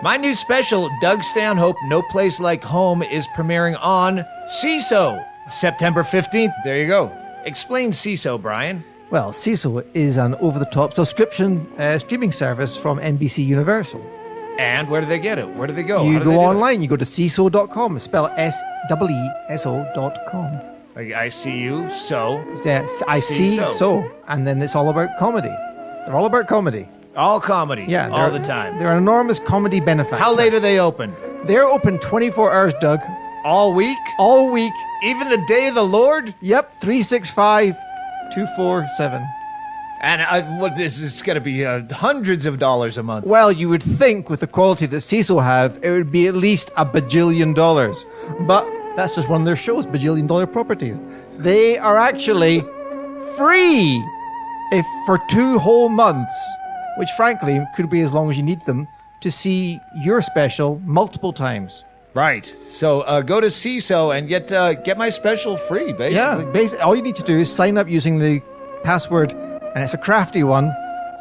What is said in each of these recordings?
My new special, Doug Stanhope, No Place Like Home, is premiering on SeeSo, September 15th. There you go. Explain SeeSo, Brian. Well, SeeSo is an over-the-top subscription streaming service from NBC Universal. And where do they get it? Where do they go? You go online. You go to SeeSo.com. Spell SEESO.com. I see you, so. I see so. And then it's all about comedy. They're all about comedy. All comedy. Yeah. All the time. They're an enormous comedy benefactor. How late are they open? They're open 24 hours, Doug. All week? All week. Even the day of the Lord? Yep. 365-247. And this is going to be hundreds of dollars a month. Well, you would think with the quality that SeeSo have, it would be at least $1 bajillion. But that's just one of their shows, $1 bajillion properties. They are actually free if for 2 whole months, which frankly could be as long as you need them, to see your special multiple times. Right. So go to SeeSo and get my special free, basically. Yeah, basically, all you need to do is sign up using the password, and it's a crafty one,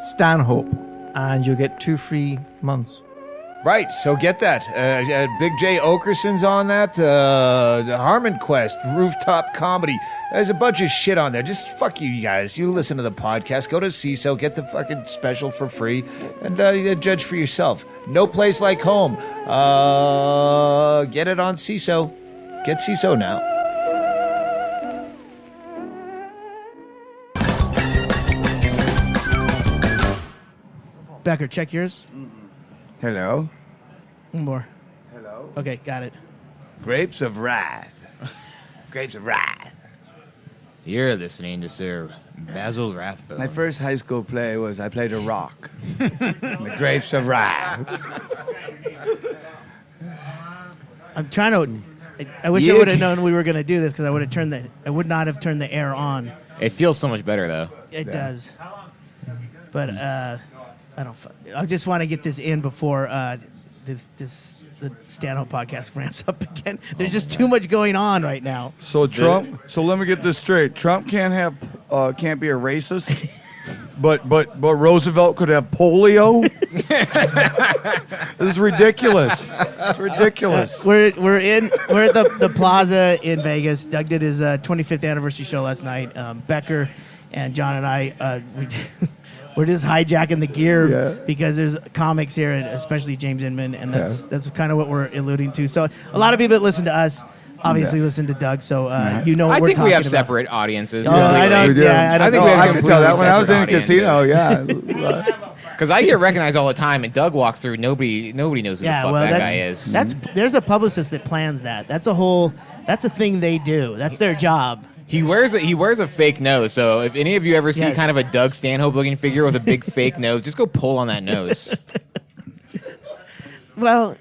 Stanhope, and you'll get 2 free months. Right, so get that. Big J. Okerson's on that. Harmon Quest, Rooftop Comedy. There's a bunch of shit on there. Just fuck you guys. You listen to the podcast. Go to SeeSo. Get the fucking special for free. And judge for yourself. No Place Like Home. Get it on SeeSo. Get SeeSo now. Becker, check yours. Hello. One more. Hello. Okay, got it. Grapes of Wrath. Grapes of Wrath. You're listening to Sir Basil Rathbone. My first high school play was I played a rock. The Grapes of Wrath. I'm trying to. I wish I would have known we were going to do this because I would not have turned the air on. It feels so much better though. It does. But I don't. I just want to get this in before the Stanhope podcast ramps up again. There's just too much going on right now. So Trump. So let me get this straight. Trump can't be a racist, but Roosevelt could have polio. This is ridiculous. It's ridiculous. We're at the Plaza in Vegas. Doug did his 25th anniversary show last night. Becker and John and I we're just hijacking the gear because there's comics here, and especially James Inman, and that's kind of what we're alluding to. So a lot of people that listen to us obviously listen to Doug, so you know what we're talking about. I think we have separate audiences. I don't. Yeah, I don't. I could tell that when I was in a casino. Yeah. Because I get recognized all the time, and Doug walks through. Nobody knows who the fuck that guy is. There's a publicist that plans that. That's a thing they do. That's their job. He wears a fake nose, so if any of you ever see kind of a Doug Stanhope looking figure with a big fake nose, just go pull on that nose. Well,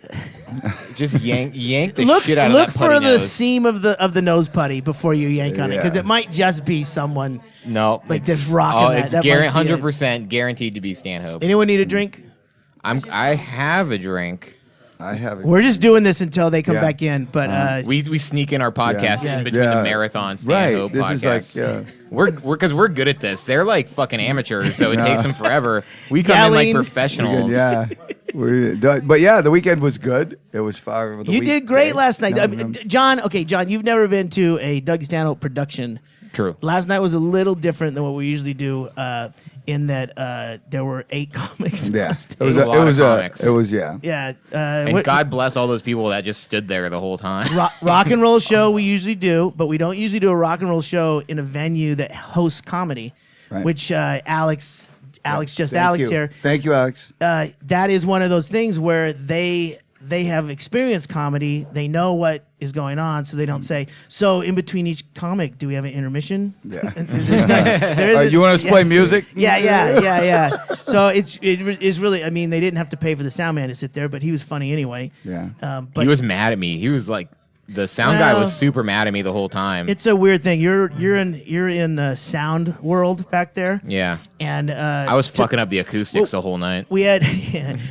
just yank the shit out of that putty Look for the nose. seam of the nose putty before you yank on it, because it might just be someone. No, like this rocking it's 100% guaranteed to be Stanhope. Anyone need a drink? I have a drink. We're just doing this until they come back in, but we sneak in our podcast in between the marathon Stanhope podcasts. This is like we're good at this. They're like fucking amateurs, so it takes them forever. We come in like professionals. But the weekend was good. It was far. You did great last night, John. Okay, John, you've never been to a Doug Stanhope production. True. Last night was a little different than what we usually do. In that there were 8 comics. Yeah, it was a lot of comics. Yeah. And God bless all those people that just stood there the whole time. Rock and roll show we usually do, but we don't usually do a rock and roll show in a venue that hosts comedy, which Alex here. Thank you, Alex. That is one of those things where they have experienced comedy. They know what is going on, so they don't say, so in between each comic, do we have an intermission? Yeah. You want us to play music? Yeah. So it's really, I mean, they didn't have to pay for the sound man to sit there, but he was funny anyway. Yeah. But he was mad at me. He was like, the sound guy was super mad at me the whole time. It's a weird thing. You're in the sound world back there. Yeah. And I was fucking up the acoustics the whole night. We had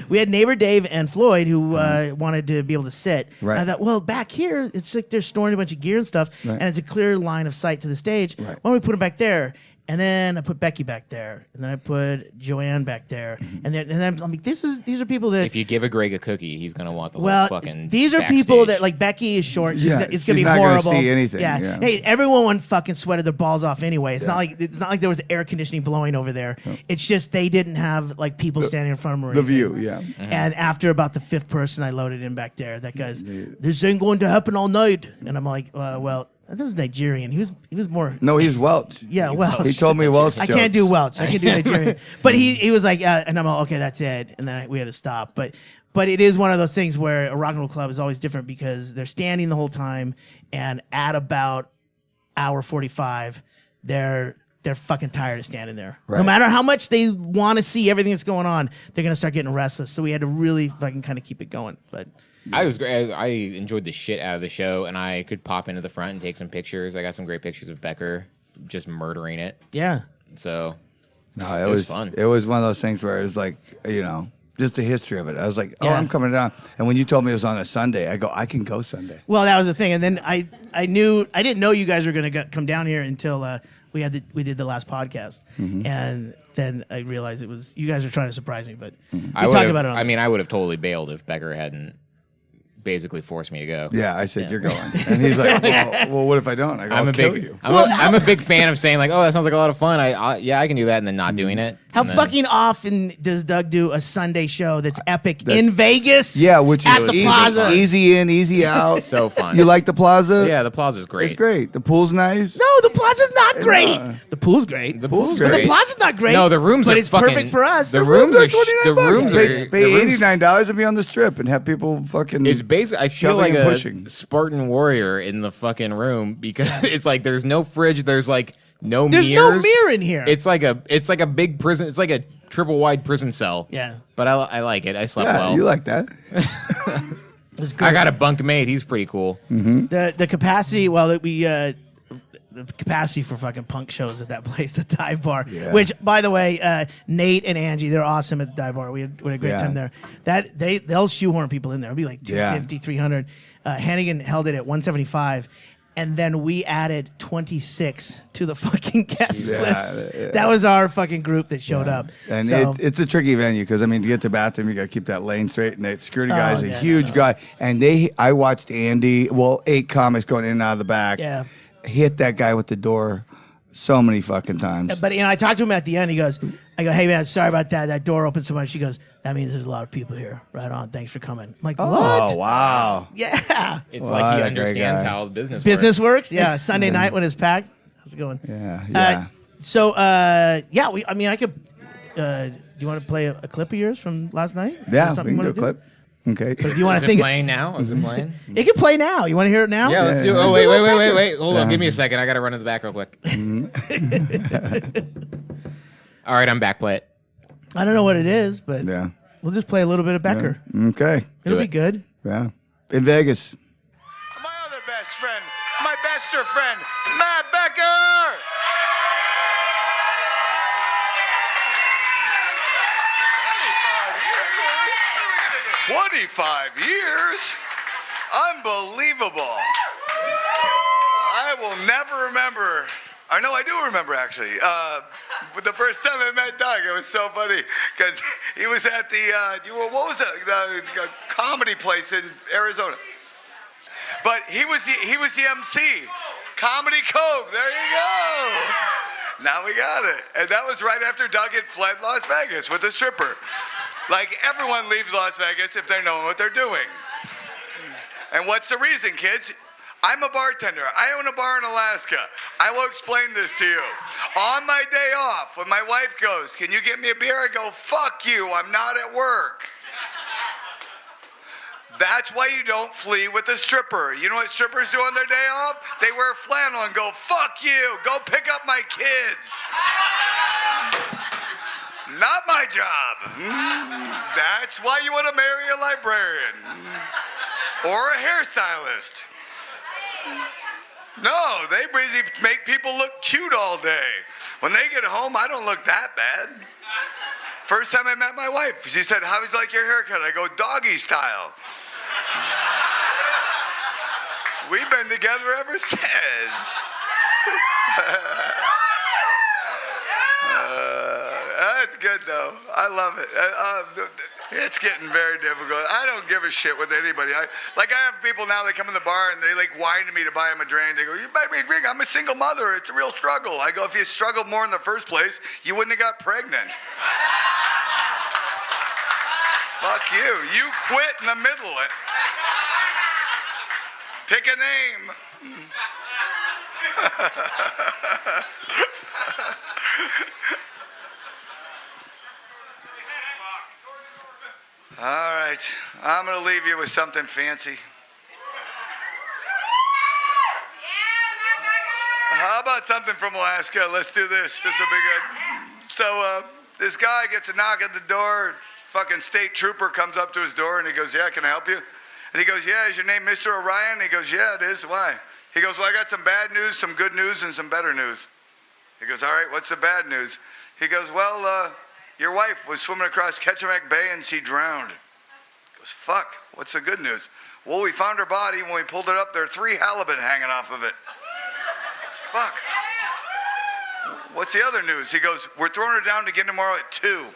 neighbor Dave and Floyd who wanted to be able to sit. Right. And I thought, well, back here it's like they're storing a bunch of gear and stuff, and it's a clear line of sight to the stage. Right. Why don't we put them back there? And then I put Becky back there, and then I put Joanne back there, and then I'm like, these are people that. If you give a Ggreg a cookie, he's gonna want the whole Well, fucking. these are backstage. people that like Becky is short. Yeah, It's gonna be she's not gonna horrible. see anything, Yeah. yeah. Hey, everyone fucking sweated their balls off anyway. It's not like there was air conditioning blowing over there. It's just they didn't have like people standing in front of them. Or The anything. view, yeah. And after about the 5th person I loaded in back there, that guy's, this ain't going to happen all night. And I'm like, well, that was Nigerian. He was more. No, he's Welch. Yeah, Welch. He told me Welch. I can't do Welch. I can do Nigerian. But he was like, and I'm like, okay, that's it. And then we had to stop. But it is one of those things where a rock and roll club is always different because they're standing the whole time, and at about hour 45, they're fucking tired of standing there. Right. No matter how much they want to see everything that's going on, they're gonna start getting restless. So we had to really fucking kind of keep it going. But I was great. I enjoyed the shit out of the show, and I could pop into the front and take some pictures. I got some great pictures of Becker just murdering it. yeah. So No, it was fun. It was one of those things where it was like, just the history of it. I was like, Yeah. I'm coming down. And when you told me it was on a Sunday, I go, I can go Sunday. Well, that was the thing, and then I didn't know you guys were gonna come down here until we did the last podcast, and then I realized it was you guys were trying to surprise me, but we talked about it. I would have totally bailed if Becker hadn't basically forced me to go. Yeah, I said, you're going. And he's like, well, what if I don't? I go, I'm I'll a kill big, you. I'm a big fan of saying like, oh, that sounds like a lot of fun. I can do that, and then not doing it. How And then- fucking often does Doug do a Sunday show that's epic in Vegas? Yeah, which at is the easy, Plaza. easy in, easy out. So fun. You like the Plaza? Yeah, the Plaza's great. It's great. The pool's nice. No, the Plaza's not great. The pool's great. The pool's But great. the Plaza's not great. No, the rooms but are it's fucking, perfect for us. The rooms are the rooms Pay are the rooms- $89 to be on the strip and have people fucking. It's basically I feel shoving like and a pushing. Spartan warrior in the fucking room because it's like there's no fridge, there's like no There's mirrors. no mirror in here. It's like a big prison. It's like a triple wide prison cell. Yeah. But I like it. I slept yeah, well. you like that. It's good. I got a bunk mate. He's pretty cool. The capacity. Well, the capacity for fucking punk shows at that place, the dive bar. Yeah. Which, by the way, Nate and Angie, they're awesome at the dive bar. We had a great Yeah. time there. They'll shoehorn people in there. It'll be like 250, 300. Hannigan held it at 175. And then we added 26 to the fucking guest Yeah, list. yeah. That was our fucking group that showed up. And So- it's a tricky venue because to get to the bathroom, you got to keep that lane straight. And the security guy is a yeah, huge guy. And I watched Andy, 8 comics going in and out of the back. Yeah. Hit that guy with the door so many fucking times. But I talked to him at the end. I go, hey man, sorry about that. That door opened so much. He goes, that means there's a lot of people here. Right on. Thanks for coming. I'm like, Oh, what? wow. Yeah. It's What like he a great understands guy. how the business Business works. Yeah. Sunday night when it's packed. How's it going? Yeah. I could. Do you want to play a clip of yours from last night? Yeah, Is that we something can do you a wanna clip. Okay. But if you want Is to it think, playing now? Is it playing? it can play now. You want to hear it now? Yeah, let's do. Yeah. Oh wait. Hold on, Yeah. give me a second. I gotta run to the back real quick. All right, I'm back. Play it. I don't know what it is, but Yeah. we'll just play a little bit of Becker. Okay. It'll Do be it. good. Yeah. In Vegas. My other best friend, my bester friend, Matt Becker. 25 years? Unbelievable. I will never remember. I know I do remember actually. But the first time I met Doug, it was so funny because he was at the what was it? The comedy place in Arizona. But he was the MC. Comedy Cove. There you go. Now we got it. And that was right after Doug had fled Las Vegas with a stripper. Like everyone leaves Las Vegas if they know what they're doing. And what's the reason, kids? I'm a bartender. I own a bar in Alaska. I will explain this to you. On my day off, when my wife goes, can you get me a beer? I go, fuck you, I'm not at work. That's why you don't flee with a stripper. You know what strippers do on their day off? They wear flannel and go, fuck you, go pick up my kids. Not my job. That's why you want to marry a librarian or a hairstylist. No, they basically make people look cute all day. When they get home, I don't look that bad. First time I met my wife, she said, how would you like your haircut? I go, doggy style. We've been together ever since. That's good, though. I love it. It's getting very difficult. I don't give a shit with anybody. I have people now that come in the bar and they whine to me to buy them a drink. They go, "You buy me a drink? I'm a single mother. It's a real struggle." I go, "If you struggled more in the first place, you wouldn't have got pregnant." Fuck you. You quit in the middle. Pick a name. All right, I'm going to leave you with something fancy. How about something from Alaska? Let's do this. This will be good. So this guy gets a knock at the door. Fucking state trooper comes up to his door and he goes, "Yeah, can I help you?" And he goes, "Yeah, is your name Mr. Orion?" He goes, "Yeah, it is. Why?" He goes, "Well, I got some bad news, some good news, and some better news." He goes, "All right, what's the bad news?" He goes, "Well, your wife was swimming across Ketchimak Bay and she drowned." He goes, "Fuck, what's the good news?" "Well, we found her body. When we pulled it up, there are 3 halibut hanging off of it." He goes, "Fuck. What's the other news?" He goes, "We're throwing her down again tomorrow at 2.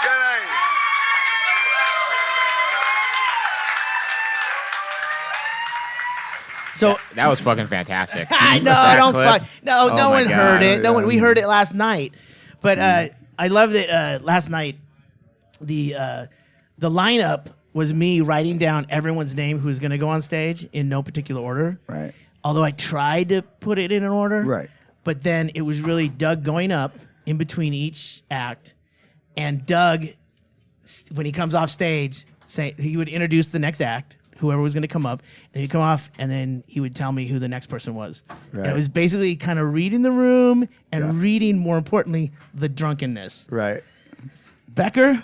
Good night. So That was fucking fantastic. I know, That don't clip. fuck. No, Oh no my one God. heard it. No one. We heard it last night, but I love that last night the lineup was me writing down everyone's name who's going to go on stage in no particular order. Right. Although I tried to put it in an order. Right. But then it was really Doug going up in between each act, and Doug, when he comes off stage, he would introduce the next act, whoever was going to come up, and he'd come off, and then he would tell me who the next person was. Right. And it was basically kind of reading the room and reading, more importantly, the drunkenness. Right. Becker,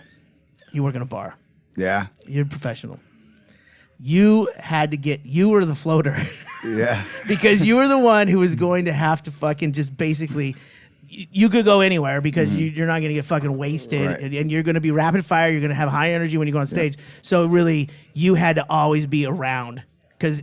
you work in a bar. Yeah. You're a professional. You were the floater. Yeah. Because you were the one who was going to have to fucking just basically, you could go anywhere because you're not going to get fucking wasted, Right. and you're going to be rapid fire. You're going to have high energy when you go on stage. So really, you had to always be around because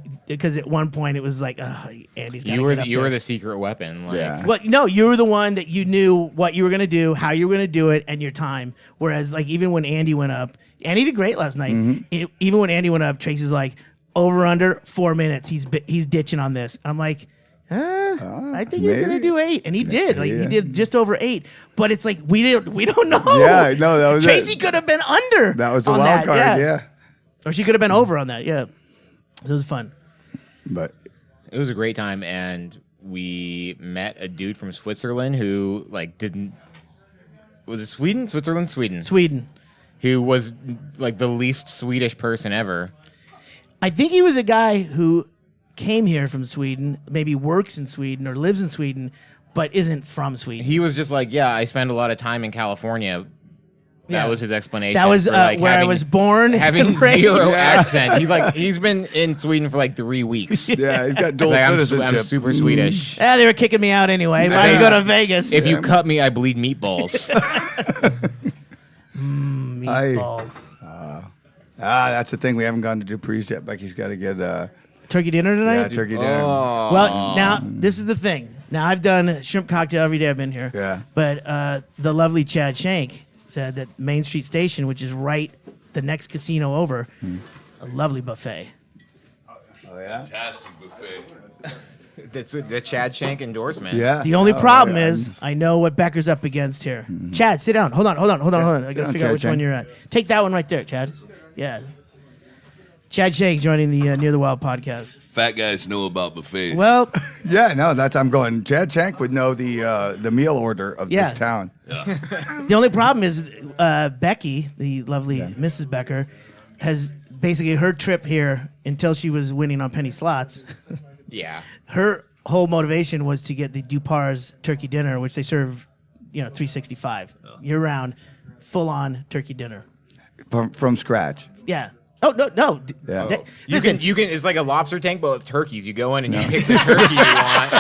at one point it was like, oh, Andy's got to get up You were there. the secret weapon. Like, Yeah. Well, no, you were the one that you knew what you were going to do, how you were going to do it, and your time. Whereas, like, even when Andy went up, Andy did great last night. Even when Andy went up, Tracy's like, over under 4 minutes. He's ditching on this. I'm like, I think he's maybe. gonna do 8, and he did. Like he Yeah. did just over 8. But it's like we don't know. Yeah, no, that was Tracy it. could have been under. That was the on wild that, card, yeah. Or she could have been over on that. Yeah, so it was fun. But It was a great time, and we met a dude from Switzerland who was it Sweden? Sweden. Sweden. Who was like the least Swedish person ever. I think he was a guy who came here from Sweden, maybe works in Sweden or lives in Sweden, but isn't from Sweden. He was just like, yeah, I spend a lot of time in California. That Yeah. was his explanation. That was for, like, where I having- was born. having and raised. zero accent. He's been in Sweden for like 3 weeks. yeah, he's got dual Like, I'm citizenship. super Swedish. Yeah, they were kicking me out anyway. Why don't you go to Vegas? If you cut me, I bleed meatballs. Meatballs. That's the thing. We haven't gone to Dupree's yet. Becky's got to get Turkey dinner tonight? turkey dinner. Oh. Well, now, this is the thing. Now, I've done shrimp cocktail every day I've been here. Yeah. But the lovely Chad Shank said that Main Street Station, which is right the next casino over, a lovely buffet. Oh yeah. Fantastic buffet. That's the Chad Shank endorsement. Yeah. The only problem yeah. is I know what Becker's up against here. Chad, sit down. Hold on. I got to down, figure out Chad which one Shank. you're at. Take that one right there, Chad. Yeah. Chad Shank joining the Near the Wild podcast. Fat guys know about buffets. Well, Yeah, no, I'm going. Chad Shank would know the meal order of Yeah. this town. the only problem is Becky, the lovely Mrs. Becker, has basically her trip here until she was winning on penny slots. Yeah. Her whole motivation was to get the Dupar's turkey dinner, which they serve, 365 year round, full on turkey dinner. From scratch. Yeah. Oh no! Yeah. Listen, You can. It's like a lobster tank, but with turkeys. You go in and you pick the turkey you want,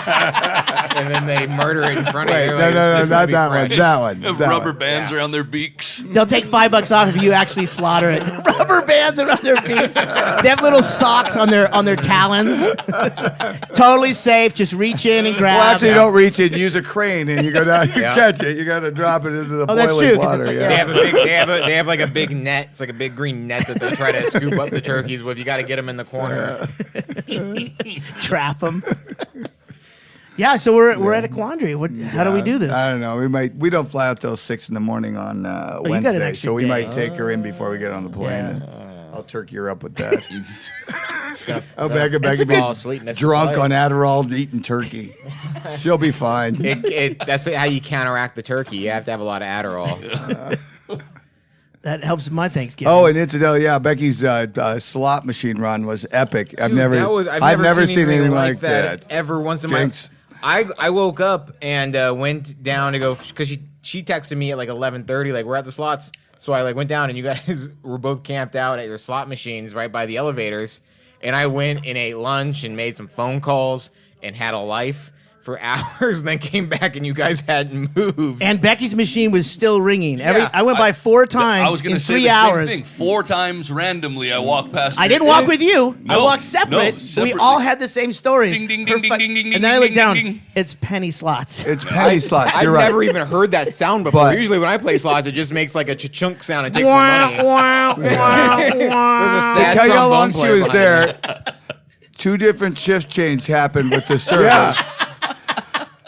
and then they murder it in front of you. Wait, no, not that one. That one. Have that rubber one. bands around their beaks. they'll take $5 off if you actually slaughter it. Rubber bands around their beaks. They have little socks on their talons. Totally safe. Just reach in and grab. Well, actually, you don't reach it. Use a crane, and you go down. You Yeah. catch it. You got to drop it into the Oh, that's boiling true, 'cause water. it's like- yeah. They have a big. They have like a big net. It's like a big green net that they try to scoop up the turkeys with. You got to get them in the corner. Trap them. Yeah, so we're at a quandary. How do we do this? I don't know. We don't fly out till 6 in the morning on you got an Wednesday, extra so we day. might take her in before we get on the plane. I'll turkey her up with that. Oh, Becky Fall asleep, miss the drunk flight. on Adderall, eating turkey. She'll be fine. That's how you counteract the turkey. You have to have a lot of Adderall. That helps my Thanksgiving. Oh, and incidentally, yeah, Becky's slot machine run was epic. I've Dude, never I've never seen anything like that. ever once in Jinx. my. I woke up and went down to go because she texted me at like 11:30, like we're at the slots. So I like went down and you guys were both camped out at your slot machines right by the elevators. And I went and ate lunch and made some phone calls and had a life for hours, and then came back and you guys hadn't moved. And Becky's machine was still ringing. Yeah. I went by 4 I times was going in to say 3 the hours. same thing. 4 times randomly, I walked past. I her. didn't walk with you. I No, walked separate. no, We separately. all had the same stories. Ding, ding, Her ding, fu- ding, ding, ding, and then I ding, looked down. ding, ding. It's penny slots. It's penny slots. I've You're right. never even heard that sound before. But- Usually when I play slots, it just makes like a chunk sound and takes Wah, my money. wah, wah, wah. There's a To tell you how trombone long she player was behind there, 2 different shift changes happened with the servers.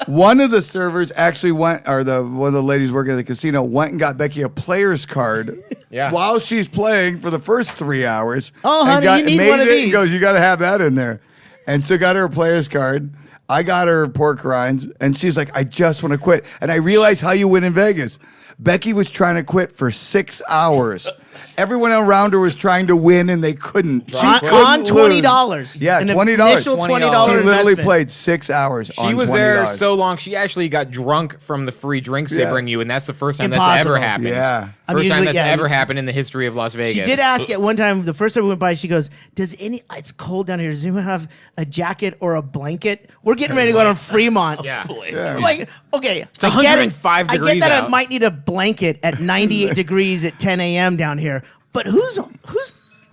One of the servers actually went, or one of the ladies working at the casino went and got Becky a player's card Yeah. while she's playing for the first 3 hours. Oh, and honey, you need made one of it and these. goes, you got to have that in there. And so got her a player's card. I got her pork rinds, and she's like, I just want to quit. And I realized how you win in Vegas. Becky was trying to quit for 6 hours. Everyone around her was trying to win, and they couldn't. She On couldn't $20. lose. Yeah, An $20. Initial $20 She literally investment. played 6 hours. She on was $20. there so long, she actually got drunk from the free drinks they Yeah. bring you, and that's the first time that's Impossible. ever happened. Yeah. I'm First time usually- that's yeah. ever happened in the history of Las Vegas. She did ask at one time, the first time we went by, she goes, it's cold down here. Does anyone have a jacket or a blanket? We're getting ready to go out on Fremont. Yeah. Like, okay. It's 105 I get degrees that I out. might need a blanket at 98 degrees at 10 a.m. down here, but who's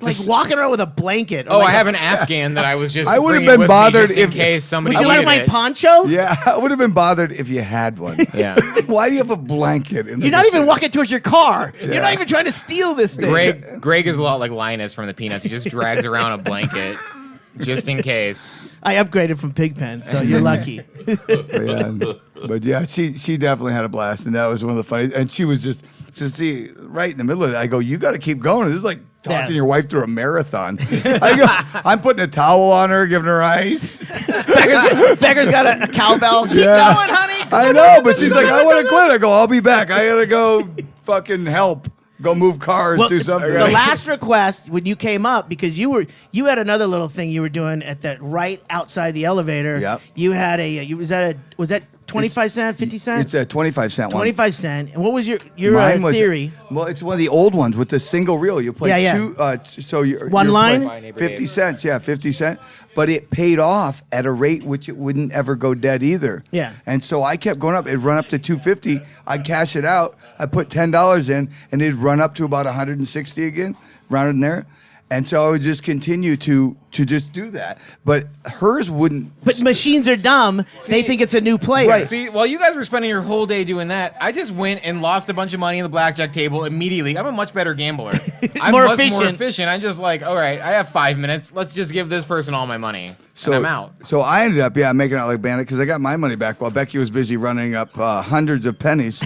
like walking around with a blanket? Or Oh, like I have an Afghan that I was just. I would have bringing been with me bothered just in if- case somebody. Would you like needed my it. poncho? Yeah, I would have been bothered if you had one. Yeah. Why do you have a blanket in the You're not even vicinity? walking towards your car. You're not even trying to steal this thing. Greg is a lot like Linus from the Peanuts. He just drags around a blanket just in case. I upgraded from Pigpen, so you're lucky. But yeah, she definitely had a blast, and that was one of the funny. And she was just to see right in the middle of it. I go, you got to keep going. This is like talking Yeah. your wife through a marathon. I go, I'm putting a towel on her, giving her ice. Becker's got a cowbell. Keep Yeah. going, honey. I know, but she's like, I want to quit. I go, I'll be back. I gotta go fucking help. Go move cars, Well, do something. the last request when you came up, because you had another little thing you were doing at that right outside the elevator. Yep. You had was that 25 cent, 50 cent? It's a 25-cent one. 25 cent. And what was your Mine was theory? Well, it's one of the old ones with the single reel. You play Yeah, yeah. two. So you're One you're line? playing 50 cents. Yeah, 50 cent. But it paid off at a rate which it wouldn't ever go dead either. Yeah. And so I kept going up. It'd run up to 250. I'd cash it out. I'd put $10 in, and it'd run up to about 160 again, round in there. And so I would just continue to just do that. But hers wouldn't. But machines are dumb. They think it's a new player. Right. See, while you guys were spending your whole day doing that, I just went and lost a bunch of money in the blackjack table immediately. I'm a much better gambler. I'm More much more efficient. efficient. I'm just like, all right, I have 5 minutes. Let's just give this person all my money. So and I'm out. So I ended up, making out like bandit because I got my money back while Becky was busy running up hundreds of pennies.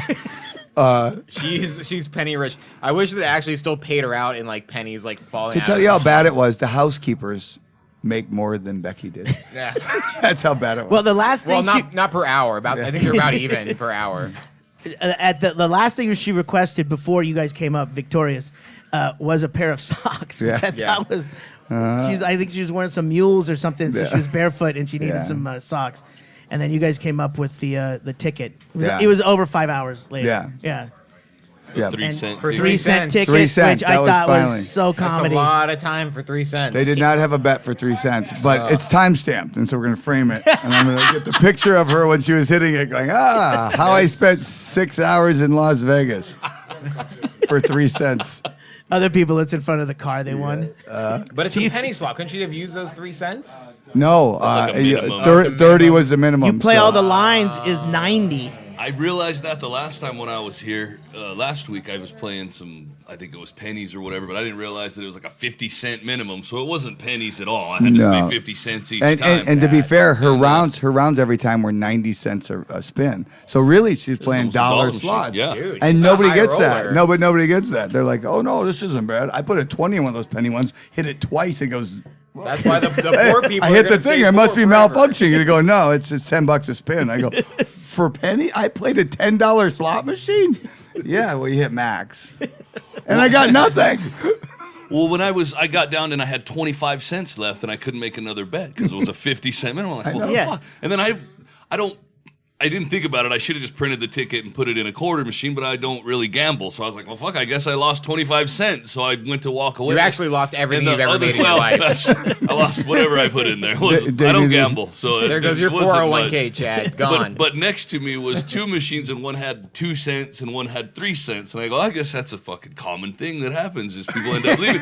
She's penny rich. I wish that it actually still paid her out in like pennies, like falling To out tell of you how the bad it was, the housekeepers make more than Becky did. Yeah. That's how bad it was. Well, the last Well, thing not per hour. I think they're about even per hour. at the last thing she requested before you guys came up victorious was a pair of socks, which Yeah. I thought was. I think she was wearing some mules or something, so Yeah. she was barefoot and she needed Yeah. some socks. And then you guys came up with the ticket. Yeah. It was over 5 hours later. Yeah. Yeah. Yeah. 3 And cent. for ticket. 3 cent 3 ticket, 3 cents, which I that was thought finally. was so That's comedy. a lot of time for 3 cents. They did not have a bet for 3 cents, but it's time stamped, and so we're gonna frame it, and I'm gonna get the picture of her when she was hitting it, going, how I spent 6 hours in Las Vegas for 3 cents. Other people that's in front of the car they won. But it's a penny slot. Couldn't you have used those 3 cents? No, Like a minimum. 30 was the minimum. You play so- all the lines is 90. I realized that the last time when I was here, last week, I was playing some, I think it was pennies or whatever, but I didn't realize that it was like a 50-cent minimum, so it wasn't pennies at all. I had to No. pay 50 cents each And, time. and to be fair, her rounds every time were 90 cents a spin. So really, she's playing almost a dollar dollar machine, slots. yeah. Dude, And she's a nobody high gets that. roller. No, but nobody gets that. They're like, oh no, this isn't bad. I put a 20 in one of those penny ones, hit it twice, it goes. That's why the Hey, poor people. I are hit the gonna thing. stay It must poor be forever. malfunctioning. They go, no, it's $10 a spin. I go, for penny? I played a $10 slot machine. Yeah, well, you hit max, and I got nothing. Well, when I got down and I had 25 cents left and I couldn't make another bet because it was a 50-cent minimum. I'm like, well, Yeah. fuck. And then I didn't think about it. I should have just printed the ticket and put it in a quarter machine, but I don't really gamble. So I was like, well, fuck, I guess I lost 25 cents. So I went to walk away. You actually lost everything And you've ever made in your life. I lost whatever I put in there. They I don't did- gamble. So There goes it your wasn't 401k, much. Chad. Gone. But next to me was 2 machines, and one had 2 cents and one had 3 cents. And I go, I guess that's a fucking common thing that happens is people end up leaving.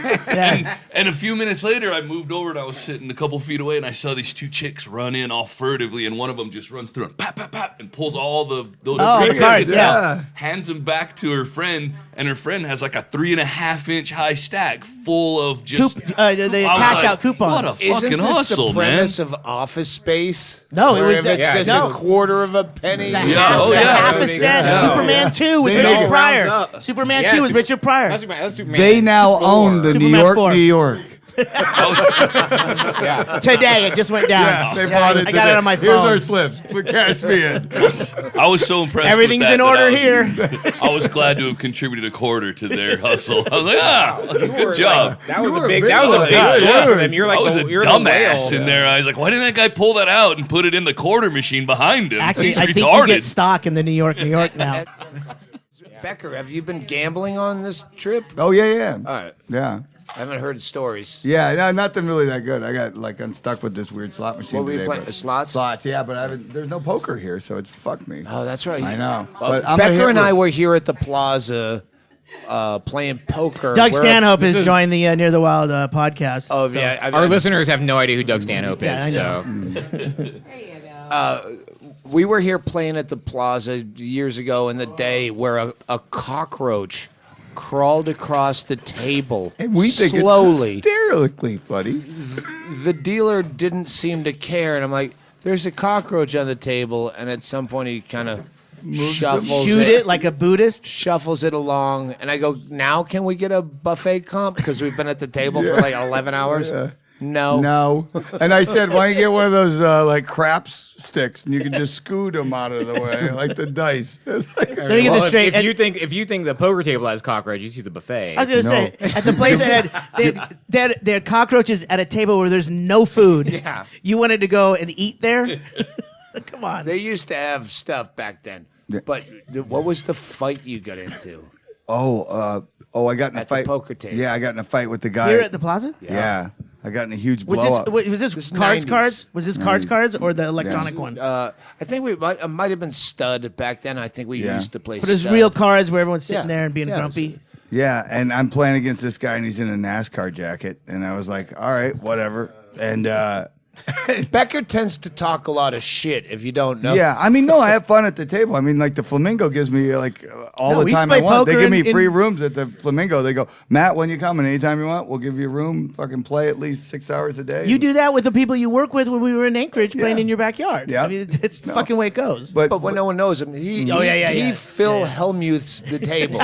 And a few minutes later, I moved over and I was sitting a couple feet away, and I saw these 2 chicks run in all furtively, and one of them just runs through and pap, pap, pap, and pulls all those Oh, three the cards, tickets yeah. out, hands them back to her friend, and her friend has like a 3.5-inch high stack full of just The I was cash like, out coupons. What a Isn't fucking this hustle, the man! premise of Office Space? No, it Where was- if it's yeah, just no. a quarter of a penny. The you half, know, oh, the yeah. half a cent. Yeah. Superman 2 with They Richard all Pryor. rounds up. Superman Yeah, 2 with Super- Richard Pryor. That's Superman. They now Four. own the New Superman York, 4. New York. Yeah. Today, it just went down. Yeah, they bought it. I got it today. on my Here's our phone. slips. Put cash me in. I was so impressed. Everything's with that in that order I was- here. I was glad to have contributed a quarter to their hustle. I was like, You were good job. like- that was You a were big. big That was a one. big Yeah, score yeah. for them. You're like I was the, a you're dumbass the in whale. there. I was like, why didn't that guy pull that out and put it in the quarter machine behind him? Actually, He's I think you retarded. get stock in the New York now. Becker, have you been gambling on this trip? Oh yeah. All right. Yeah. I haven't heard stories. Yeah, no, nothing really that good. I got like unstuck with this weird slot machine. What were you today, playing? but- Slots? Slots, yeah, but there's no poker here, so it's fucked me. Oh, that's right. I know. Well, But I'm a Becker and Hitler. I were here at the Plaza playing poker. Doug We're- Stanhope has joined the Near the Wild podcast. Oh, so- yeah. Our listeners have no idea who Doug Stanhope Yeah, I is. know. So We were here playing at the Plaza years ago in the day where a cockroach crawled across the table And we think slowly. it's hysterically funny. The dealer didn't seem to care, and I'm like, "There's a cockroach on the table," and at some point he kind of shuffles Shoot it like a Buddhist. shuffles it along, and I go, "Now can we get a buffet comp because we've been at the table for like 11 hours?" Yeah. No. No. And I said, why don't you get one of those like craps sticks and you can just scoot them out of the way like the dice. It's like, Let me get this straight. If you think the poker table has cockroaches, you see the buffet. I was gonna say at the place they had cockroaches at a table where there's no food. Yeah. You wanted to go and eat there? Come on. They used to have stuff back then. But what was the fight you got into? I got in a At the fight. poker table. Yeah, I got in a fight with the guy. Here at the Plaza? Yeah. I got in a huge Was blow up. this This is cards 90s. cards? Was this cards or the electronic one? I think we might have been stud back then. I think we Yeah. used to play But it's stud. real cards where everyone's sitting Yeah. there and being Yeah, grumpy. Yeah, and I'm playing against this guy, and he's in a NASCAR jacket, and I was like, all right, whatever. And Becker tends to talk a lot of shit if you don't know. yeah, I mean, no, I have fun at the table. I mean, like the Flamingo gives me like all No, the we used time to I play want. They poker give me in- free rooms at the Flamingo. They go, Matt, when you coming, anytime you want, we'll give you a room. Fucking play at least 6 hours a day. You do that with the people you work with when we were in Anchorage playing Yeah. in your backyard. Yeah. I mean, it's the fucking way it goes. but But when no one knows him, he yeah. Phil Hellmuth's the table.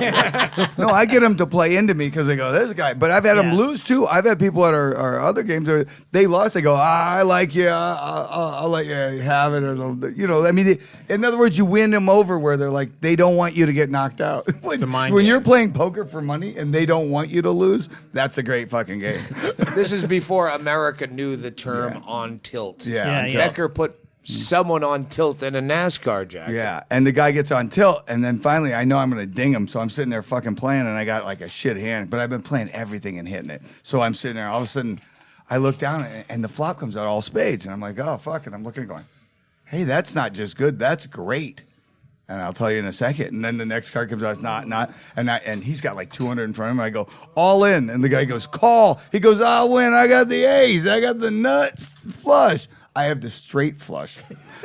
no, I get them to play into me because they go, this guy. But I've had them Yeah. lose too. I've had people at our other games where they lost. They go, I like you. I'll let you have it. Or I mean, in other words, you win them over where they're like, they don't want you to get knocked out. a mind when game. you're playing poker for money and they don't want you to lose, that's a great fucking game. This is before America knew the term on tilt. Yeah. Yeah, yeah. Becker put someone on tilt in a NASCAR jacket. Yeah, and the guy gets on tilt, and then finally I know I'm going to ding him, so I'm sitting there fucking playing, and I got like a shit hand, but I've been playing everything and hitting it. So I'm sitting there, all of a sudden I look down, and the flop comes out all spades, and I'm like, oh, fuck, and I'm looking going, hey, that's not just good, that's great. And I'll tell you in a second. And then the next card comes out, it's not. And he's got like 200 in front of him. I go, all in. And the guy goes, call. He goes, I'll win. I got the ace. I got the nuts flush. I have the straight flush.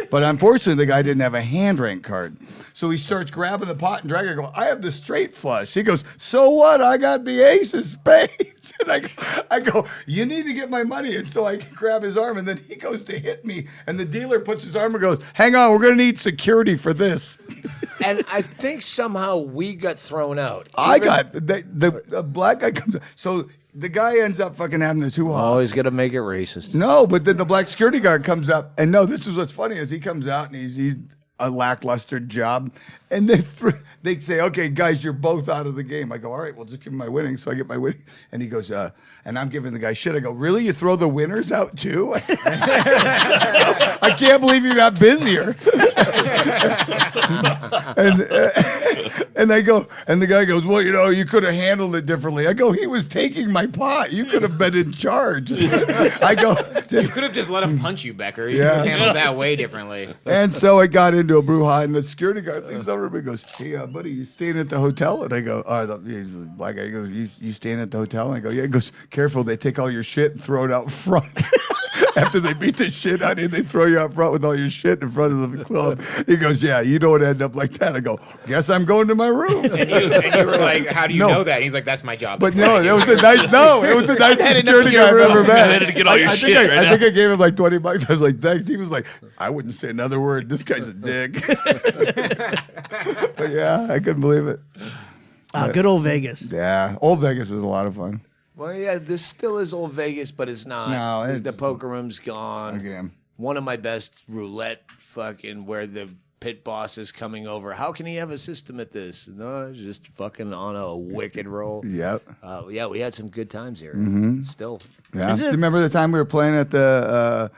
But unfortunately, the guy didn't have a hand rank card. So he starts grabbing the pot and dragging it, going, I have the straight flush. He goes, so what? I got the ace of spades. And I go, you need to get my money. And so I grab his arm, and then he goes to hit me. And the dealer puts his arm and goes, hang on, we're going to need security for this. And I think somehow we got thrown out. The black guy comes out. So the guy ends up fucking having this hoo-ha. Always got to make it racist. No, but then the black security guard comes up, and no, this is what's funny is he comes out and he's a lackluster job, and they say, okay, guys, you're both out of the game. I go, all right, well, just give me my winnings. So I get my winning, and he goes, and I'm giving the guy shit. I go, really? You throw the winners out too? I can't believe you're not busier. And I go, and the guy goes, well, you could have handled it differently. I go, he was taking my pot. You could have been in charge. I go, You could have just let him punch you, Becker. You could have handled that way differently. and so it got into a brouhaha, and the security guard leaves over and goes, hey, buddy, you staying at the hotel? And I go, he's the black guy. He goes, you staying at the hotel? And I go, yeah. He goes, careful, they take all your shit and throw it out front. After they beat the shit out of you, they throw you out front with all your shit in front of the club. He goes, yeah, you don't end up like that. I go, guess I'm going to my room. And you were like, how do you know that? And he's like, that's my job. But no, it was a nice security guy I've ever met. Headed to get all your shit right I now. think I gave him like $20. I was like, thanks. He was like, I wouldn't say another word. This guy's a dick. But yeah, I couldn't believe it. Good old Vegas. Yeah, old Vegas was a lot of fun. Well, yeah, this still is old Vegas, but it's not. No, it's- the poker room's gone. Again. One of my best roulette fucking where the pit boss is coming over. How can he have a system at this? No, it's just fucking on a wicked roll. Yep. Yeah, we had some good times here. Still. Yeah. Do you remember the time we were playing at the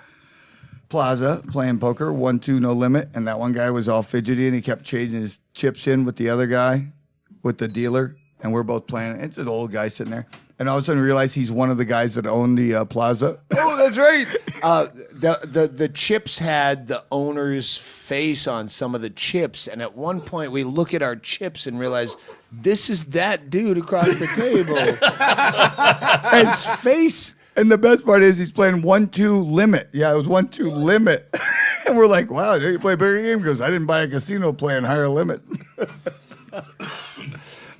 Plaza, playing poker, 1-2, no limit, and that one guy was all fidgety and he kept changing his chips in with the other guy, with the dealer, and we're both playing. It's an old guy sitting there. And all of a sudden we realize he's one of the guys that own the Plaza. Oh, that's right. The chips had the owner's face on some of the chips, and at one point we look at our chips and realize this is that dude across the table. And his face. And the best part is he's playing 1-2 limit. Yeah, it was 1-2 limit. And we're like, wow, you play a bigger game? He goes, I didn't buy a casino playing higher limit.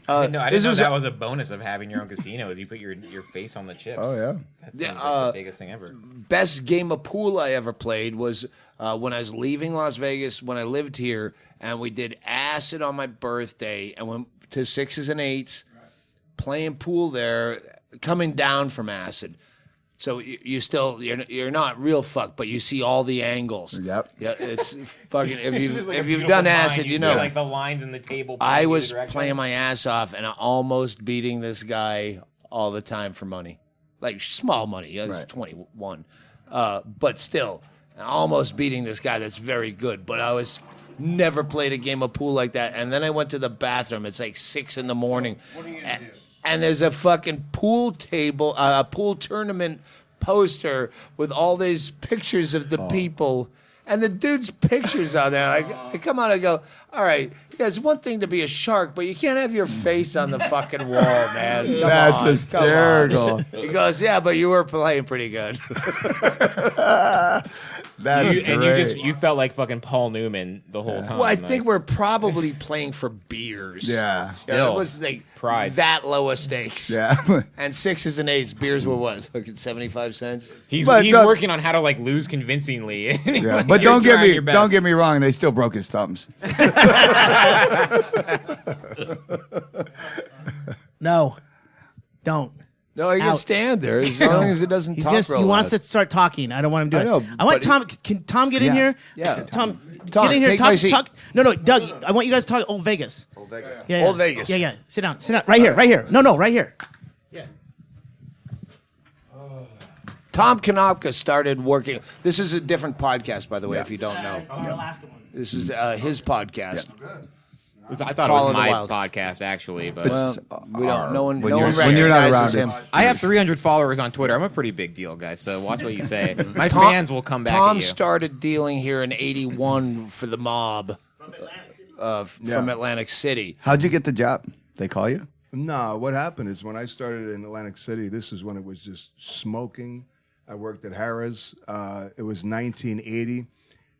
I didn't know that was a bonus of having your own casino, is you put your face on the chips. Oh, yeah. That seems like the biggest thing ever. Best game of pool I ever played was when I was leaving Las Vegas when I lived here, and we did acid on my birthday and went to 6s and 8s, playing pool there, coming down from acid. So you're not real fucked, but you see all the angles. Yep. Yeah, it's fucking. If Just like a you've beautiful done line. acid, you see, know. like the lines in the table. I pointing was either direction. playing my ass off and almost beating this guy all the time for money, like small money. I was Right. 21, but still, almost beating this guy that's very good. But I was never played a game of pool like that. And then I went to the bathroom. It's like 6 a.m. What are you gonna do? And there's a fucking pool table, a pool tournament poster with all these pictures of the people. And the dude's pictures on there. I come out and go, all right, yeah, it's one thing to be a shark, but you can't have your face on the fucking wall, man. Come That's on, hysterical. come on. He goes, yeah, but you were playing pretty good. That's great. You felt like fucking Paul Newman the whole time. Well, I like- think we're probably playing for beers. Yeah. Still, it was like pride. that low a stakes. Yeah. And 6s and 8s, beers were what? Fucking 75 cents? He's But don't- working on how to like lose convincingly. Yeah. But don't get me wrong, they still broke his thumbs. No, don't. No, he can Out. stand there as long as it doesn't talk He real wants loud. to start talking. I don't want him to do I know, it. I want but Tom. Can Tom get in Yeah. here? Yeah. Tom, Tom, get in here. take my seat. Talk. No, Doug. I want you guys to talk. Old Vegas. Old Vegas. Yeah. Old Vegas. Yeah. Sit down. Right here. No, right here. Tom Konopka started working. This is a different podcast, by the way, if you don't know. Alaska one. This is his podcast. I thought Call it of was the my Wild. podcast actually, but Well, we don't. No one. when No you're- one when you're not recognizes around him. it. I have 300 followers on Twitter. I'm a pretty big deal, guys. So watch what you say. My Tom- fans will come back Tom at you. started dealing here in '81 for the mob from Atlantic City. How'd you get the job? They call you? No, what happened is when I started in Atlantic City, this is when it was just smoking. I worked at Harrah's. It was 1980.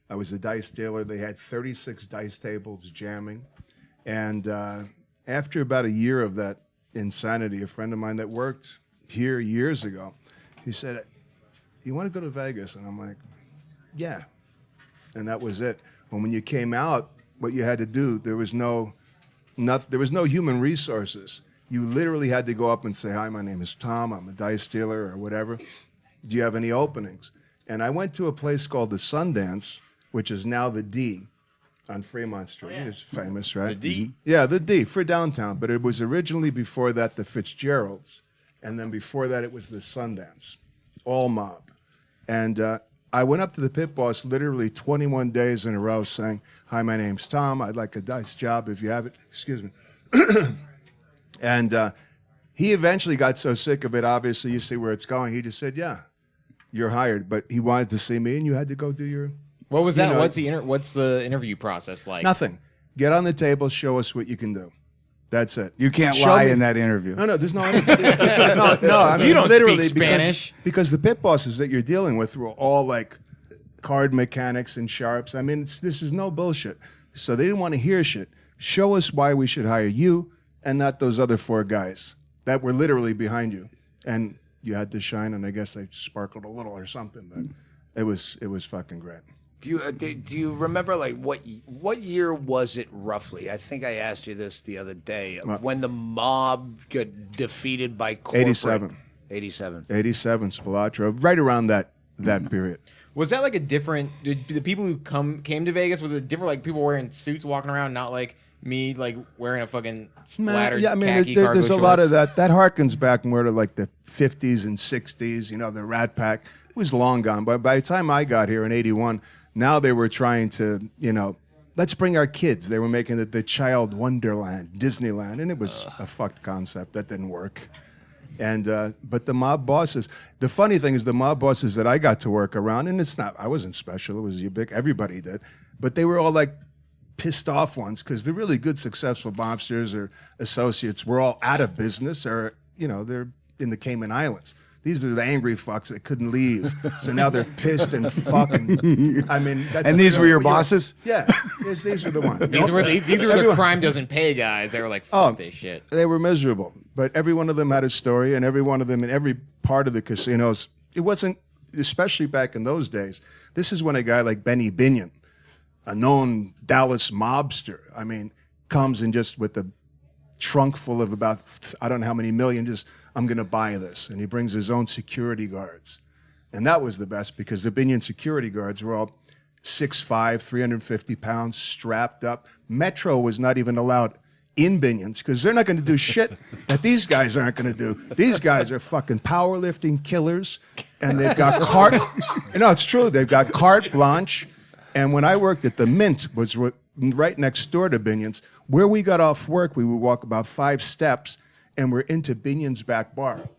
I was a dice dealer. They had 36 dice tables jamming. And after about a year of that insanity, a friend of mine that worked here years ago, he said, "You want to go to Vegas?" And I'm like, "Yeah." And that was it. And when you came out, what you had to do, there was no human resources. You literally had to go up and say, "Hi, my name is Tom. I'm a dice dealer," or whatever. "Do you have any openings?" And I went to a place called the Sundance, which is now the D on Fremont Street. It's famous, right? The D? Yeah, the D for downtown. But it was originally before that the Fitzgerald's. And then before that it was the Sundance, all mob. And I went up to the pit boss literally 21 days in a row saying, "Hi, my name's Tom. I'd like a dice job if you have it." Excuse me. And he eventually got so sick of it, obviously, you see where it's going. He just said, "Yeah, you're hired." But he wanted to see me, and you had to go do your... What was that? know- What's the interview process like? Nothing. Get on the table, show us what you can do. That's it. You can't Show lie me- in that interview. No, there's no... no, I mean, You don't literally, speak Spanish. Because the pit bosses that you're dealing with were all like card mechanics and sharps. I mean, this is no bullshit. So they didn't want to hear shit. Show us why we should hire you and not those other 4 guys that were literally behind you. And you had to shine, and I guess I sparkled a little or something, but it was fucking great. Do you remember like what year was it roughly? I think I asked you this the other day. When the mob got defeated by corporate. 87. 87. 87, Spilotro, right around that period. Was that like a different? Did the people who came to Vegas, was it different? Like people wearing suits walking around, not like me, like wearing a fucking splattered Yeah, I mean, khaki there's cargo a lot of shorts? that. That harkens back more to like the 50s and 60s, you know, the Rat Pack. It was long gone. But by the time I got here in 81, now they were trying to, you know, let's bring our kids. They were making it the Child Wonderland, Disneyland, and it was a fucked concept. That didn't work. And but the mob bosses, the funny thing is the mob bosses that I got to work around, and it's not, I wasn't special, it was Ubik, everybody did, but they were all like pissed off ones because the really good successful mobsters or associates were all out of business or, you know, they're in the Cayman Islands. These are the angry fucks that couldn't leave. So now they're pissed and fucking, I mean. That's And these were your bosses? Yeah, these are the ones. These were the Everyone- crime doesn't pay guys. They were like, fuck Oh, this shit. They were miserable, but every one of them had a story, and every one of them in every part of the casinos, it wasn't, especially back in those days, this is when a guy like Benny Binion, a known Dallas mobster, I mean, comes and just with a trunk full of about, I don't know how many million, just, I'm going to buy this. And he brings his own security guards. And that was the best because the Binion security guards were all 6'5", 350 pounds, strapped up. Metro was not even allowed in Binions because they're not going to do shit that these guys aren't going to do. These guys are fucking powerlifting killers, and they've got no, it's true. They've got carte blanche. And when I worked at the Mint, was right next door to Binion's, where we got off work, we would walk about 5 steps, and we're into Binion's back bar,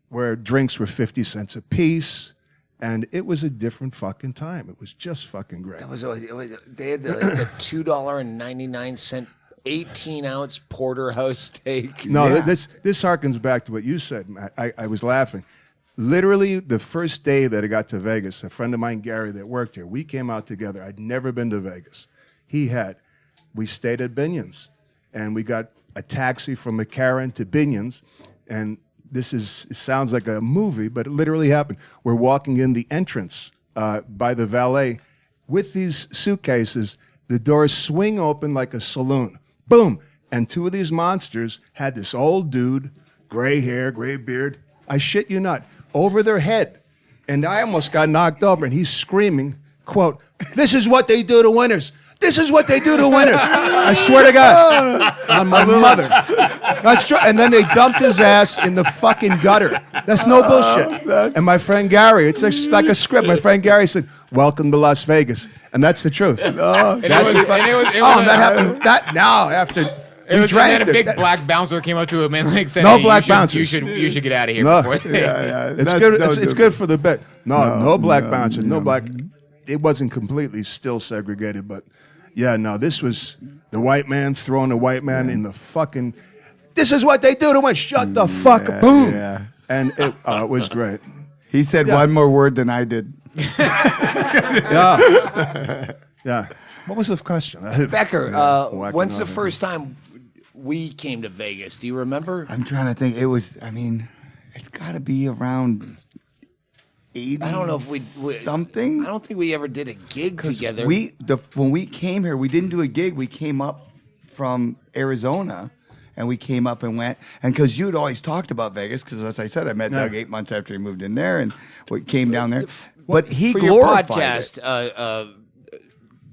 where drinks were 50 cents a piece. And it was a different fucking time. It was just fucking great. They had the $2.99 18-ounce porterhouse steak. No, this harkens back to what you said, Matt. I was laughing. Literally, the first day that I got to Vegas, a friend of mine, Gary, that worked here, we came out together. I'd never been to Vegas. He had. We stayed at Binion's, and we got a taxi from McCarran to Binion's, and it sounds like a movie, but it literally happened. We're walking in the entrance by the valet with these suitcases. The doors swing open like a saloon. Boom! And 2 of these monsters had this old dude, gray hair, gray beard, I shit you not, over their head. And I almost got knocked over, and he's screaming, quote, "This is what they do to winners. This is what they do to winners. I swear to God. On my mother. That's true. And then they dumped his ass in the fucking gutter. That's no bullshit. And my friend Gary, it's like a script. My friend Gary said, "Welcome to Las Vegas." And that's the truth. That happened. That now after It was drank and then a big black bouncer came up to him and like said, No "Hey, black you bouncers. should get out of here No. before they." It's good. It's good for the bet. No black bouncers. No black. It wasn't completely still segregated, but yeah, no. This was the white man throwing the white man in the fucking. This is what they do to win. Shut the fuck up. Boom. Yeah. And it was great. He said one more word than I did. Yeah. Yeah. What was the question? Becker, Whacking when's the on it. first time we came to Vegas? Do you remember? I'm trying to think. It was, I mean, it's got to be around 80 I don't know if we something. I don't think we ever did a gig together. When we came here, we didn't do a gig. We came up from Arizona, and we came up and went. And because you'd always talked about Vegas, because as I said, I met Doug 8 months after he moved in there, and we came down there. But he for your glorified podcast,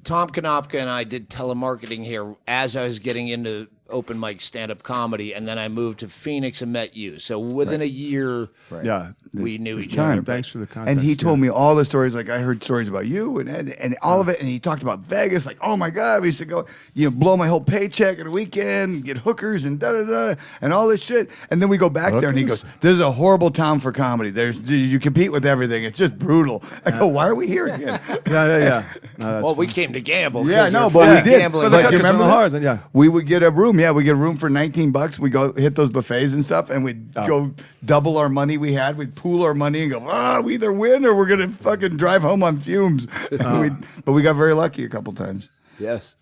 Tom Konopka and I did telemarketing here as I was getting into open mic stand-up comedy, and then I moved to Phoenix and met you. So within a year, Yeah. we knew this each time. other. Thanks for the it. context. And he yeah. told me all the stories. Like I heard stories about you and all of it. And he talked about Vegas. Like, oh my God, we used to go, blow my whole paycheck at a weekend, get hookers and and all this shit. And then we go back there, and he goes, "This is a horrible town for comedy. You compete with everything. It's just brutal." I go, "Why are we here again?" Yeah. No, that's Well, we came to gamble. Yeah, 'cause no, we're but we fucking did. gambling. For the But you cookies and remember the that? hearts, and yeah. We would get a room. Yeah, we get a room for $19. We go hit those buffets and stuff, and we'd go double our money we had. We'd pool our money and go, we either win or we're gonna fucking drive home on fumes. But we got very lucky a couple times. Yes.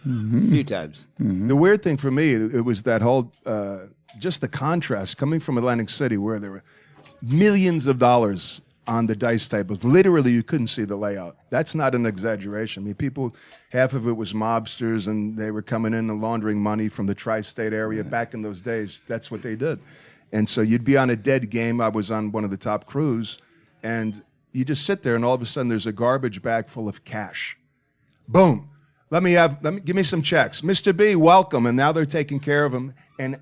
A few times. The weird thing for me, it was that whole, just the contrast coming from Atlantic City where there were millions of dollars on the dice tables. Literally, you couldn't see the layout. That's not an exaggeration. I mean, people, half of it was mobsters, and they were coming in and laundering money from the tri-state area. Back in those days, that's what they did. And so you'd be on a dead game. I was on one of the top crews, and you just sit there, and all of a sudden there's a garbage bag full of cash. Boom. Give me some checks. Mr. B, welcome. And now they're taking care of him. And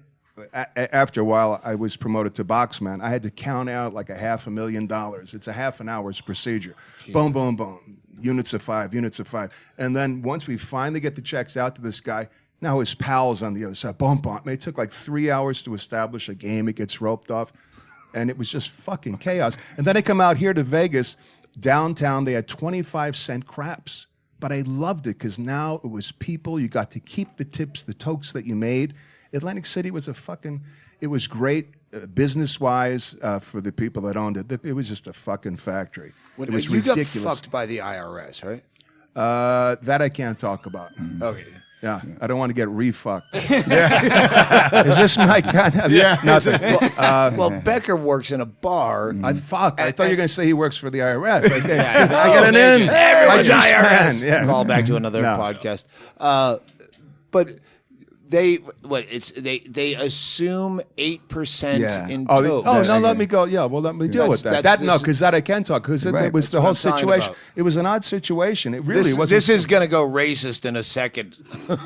after a while, I was promoted to boxman. I had to count out like $500,000. It's a half an hour's procedure. Jeez. Boom, boom, boom. Units of 5, units of 5. And then once we finally get the checks out to this guy, now his pal's on the other side. Boom, boom. It took like 3 hours to establish a game. It gets roped off. And it was just fucking chaos. And then I come out here to Vegas, downtown, they had 25-cent craps. But I loved it because now it was people. You got to keep the tips, the tokes that you made. Atlantic City was it was great business-wise for the people that owned it. It was just a fucking factory. It was you ridiculous. got fucked by the IRS, right? That I can't talk about. Okay. Yeah, I don't want to get refucked. Is this my kind of... Yeah. Nothing. Well, Becker works in a bar. I thought you were going to say he works for the IRS. I I got an in. Everyone's My G-Span. IRS. Yeah. Call back to another No. podcast. But they assume 8% in total. No, let me go. Yeah, well, let me deal with that. Because that I can talk, because it was the whole what I'm talking situation. about. It was an odd situation. It really wasn't. This is going to go racist in a second.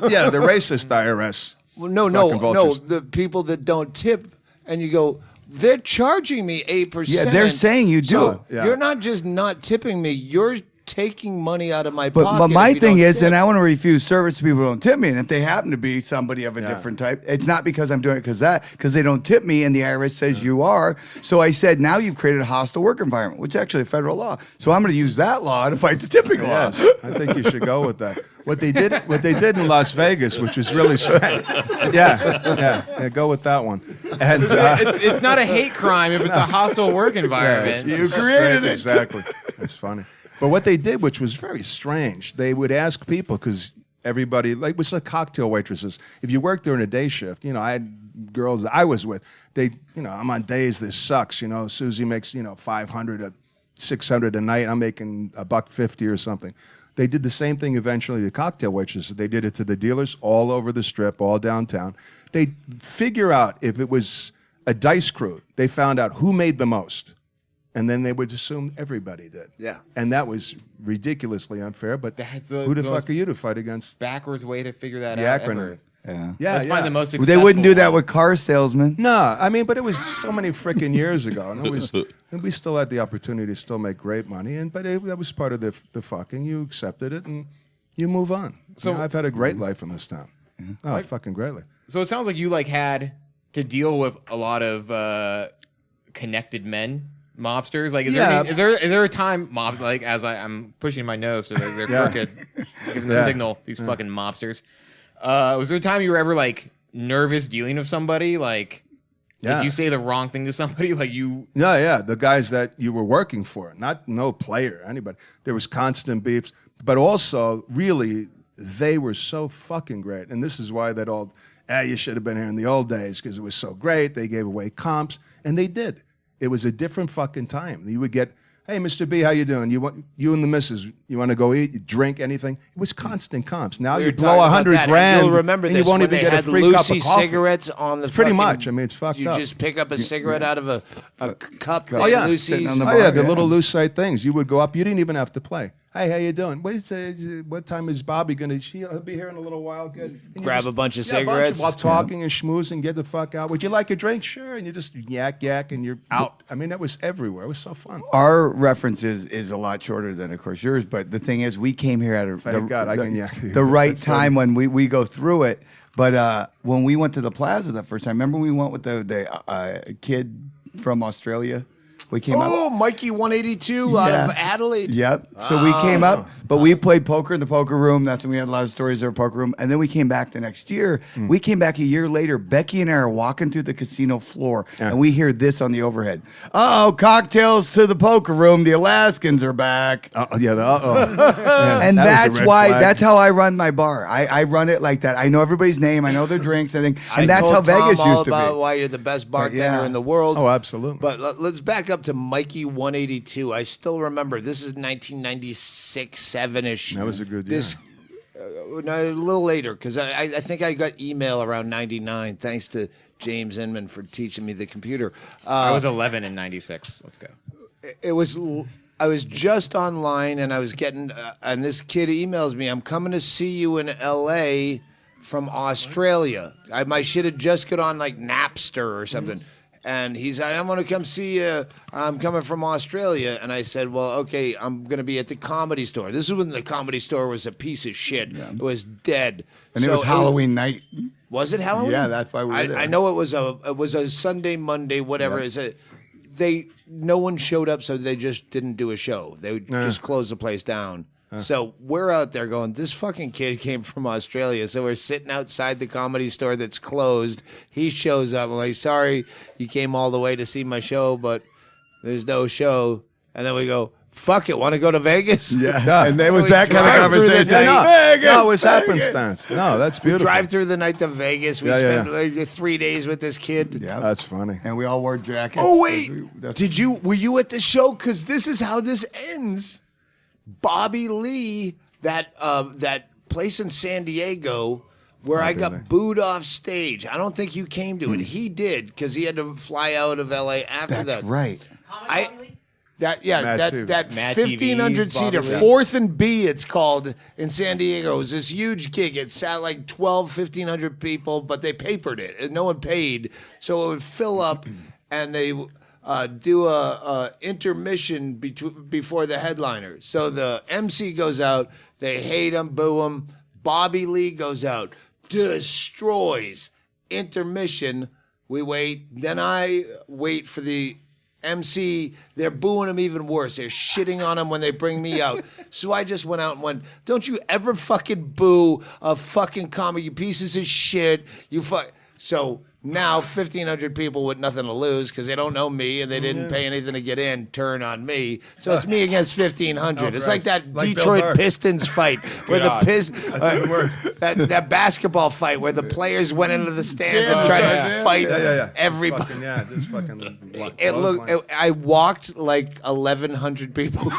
Yeah, the racist IRS. Well, no, vultures. the people that don't tip, and you go, they're charging me 8%. Yeah, they're saying you do. So Yeah. You're not just not tipping me, you're taking money out of my But pocket. my if you thing don't is, tip. and I want to refuse service to people who don't tip me. And if they happen to be somebody of a different type, it's not because I'm doing it because they don't tip me, and the IRS says you are. So I said, now you've created a hostile work environment, which is actually a federal law. So I'm going to use that law to fight the tipping law. I think you should go with that. What they did in Las Vegas, which was really strange. Yeah, go with that one. And It's not a hate crime if it's a hostile work environment. you created it. Exactly. That's funny. But what they did, which was very strange, they would ask people, because everybody, like, it was like cocktail waitresses. If you worked during a day shift, I had girls that I was with. I'm on days, this sucks. Susie makes, 500 to 600 a night. I'm making $150 or something. They did the same thing eventually to cocktail waitresses. They did it to the dealers all over the strip, all downtown. They'd figure out if it was a dice crew. They found out who made the most. and then they would assume everybody did. Yeah. And that was ridiculously unfair. But That's who the the fuck most are you to fight against backwards way to figure that the out acronym? ever. Yeah. Let's find the most They successful wouldn't do that one. with car salesmen. No, I mean, but it was so many freaking years ago, and we still had the opportunity to still make great money, that was part of the fucking. You accepted it, and you move on. So- So I've had a great life in this town. Oh, fucking greatly. So it sounds like you like had to deal with a lot of connected men, mobsters. Like, is Yeah. there a time like as I'm pushing my nose so they're Yeah. crooked, giving the Yeah. signal. These fucking mobsters. Was there a time you were ever like nervous dealing with somebody? Like, Yeah. if you say the wrong thing to somebody, like you. Yeah, the guys that you were working for, not no player, anybody. There was constant beefs, but also really they were so fucking great, and this is why that old, you should have been here in the old days because it was so great. They gave away comps, and they did. It was a different fucking time. You would get, hey, Mr. B, how you doing? You and the missus, you want to go eat, you drink, anything? It was constant comps. Now We you were blow talking about $100 that, grand, and you'll remember and this you won't when even they get a had free cup Lucy of coffee. cigarettes on the Pretty fucking- much. I mean, it's fucked you up. just pick up a cigarette out of a cup. Oh yeah, Lucy's. on the Oh bar, yeah, the yeah. little lucite things. You would go up. You didn't even have to play. Hey, how you doing? What time is Bobby gonna? He'll be here in a little while. Good. And you Grab a bunch of cigarettes. while talking and schmoozing. Get the fuck out. Would you like a drink? Sure. And you just yak, and you're out. I mean, that was everywhere. It was so fun. Our reference is a lot shorter than, of course, yours. But the thing is, we came here at Thank God, I can yak. the right That's time funny. when we go through it. But when we went to the Plaza the first time, remember we went with the kid from Australia? We came up. Oh, Mikie 182 out Yeah. of Adelaide. Yep. So we came up, but we played poker in the poker room. That's when we had a lot of stories in our poker room. And then we came back the next year. We came back a year later. Becky and I are walking through the casino floor, and we hear this on the overhead. Uh-oh, cocktails to the poker room. The Alaskans are back. Yeah, yeah, And that was a that's red why, flag. that's how I run my bar. I run it like that. I know everybody's name. I know their drinks. And I that's how told Tom Vegas all used to about be. why you're the best bartender yeah. in the world. Oh, absolutely. But let's back up to Mikie 182. I still remember this is 1996, 7-ish. That was a good This no, a little later because I think I got email around 99. Thanks to James Inman for teaching me the computer. I was 11 in '96. Let's go. It was I was just online and I was getting and this kid emails me, I'm coming to see you in LA from Australia. My shit had just got on like Napster or something. And he's like, I'm going to come see you. I'm coming from Australia. And I said, well, okay, I'm going to be at the Comedy Store. This is when the Comedy Store was a piece of shit. It was dead. And it was Halloween night. Was it Halloween? Yeah, that's why we were there. I know it was a Sunday, Monday, whatever. No one showed up, so they just didn't do a show. They just closed the place down. So we're out there going, this fucking kid came from Australia. So we're sitting outside the Comedy Store that's closed. He shows up. I'm like, sorry, you came all the way to see my show, but there's no show. And then we go, fuck it, want to go to Vegas? Yeah. And it was we that kind of drive through the conversation. night. No, it was happenstance. No, that's beautiful. Drive through the night to Vegas. We Yeah, yeah, spent like 3 days with this kid. Yeah. That's funny. And we all wore jackets. Oh wait, That's- were you at the show? Because this is how this ends. Bobby Lee, that place in San Diego where I got booed off stage. I don't think you came to it. He did because he had to fly out of LA after That's that. right. Mad too. That Mad 1,500 TVs, seater, Bobby Lee. 4th and B, it's called in San Diego. It was this huge gig. It sat like 1,500 people, but they papered it, and no one paid, so it would fill up, and they do a intermission before the headliner. So the MC goes out, they hate him, boo him. Bobby Lee goes out, destroys. Intermission, we wait. Then I wait for the MC. They're booing him even worse. They're shitting on him when they bring me out. So I just went out and went, don't you ever fucking boo a fucking comic, you pieces of shit. So now 1,500 people with nothing to lose because they don't know me and they didn't pay anything to get in turn on me. So it's me against 1,500. It's like that Like Bill Detroit Burr. Pistons fight where the odds. That's even worse. that basketball fight where the players went into the stands and tried to fight everybody. Fucking, yeah, just fucking. I walked like 1,100 people.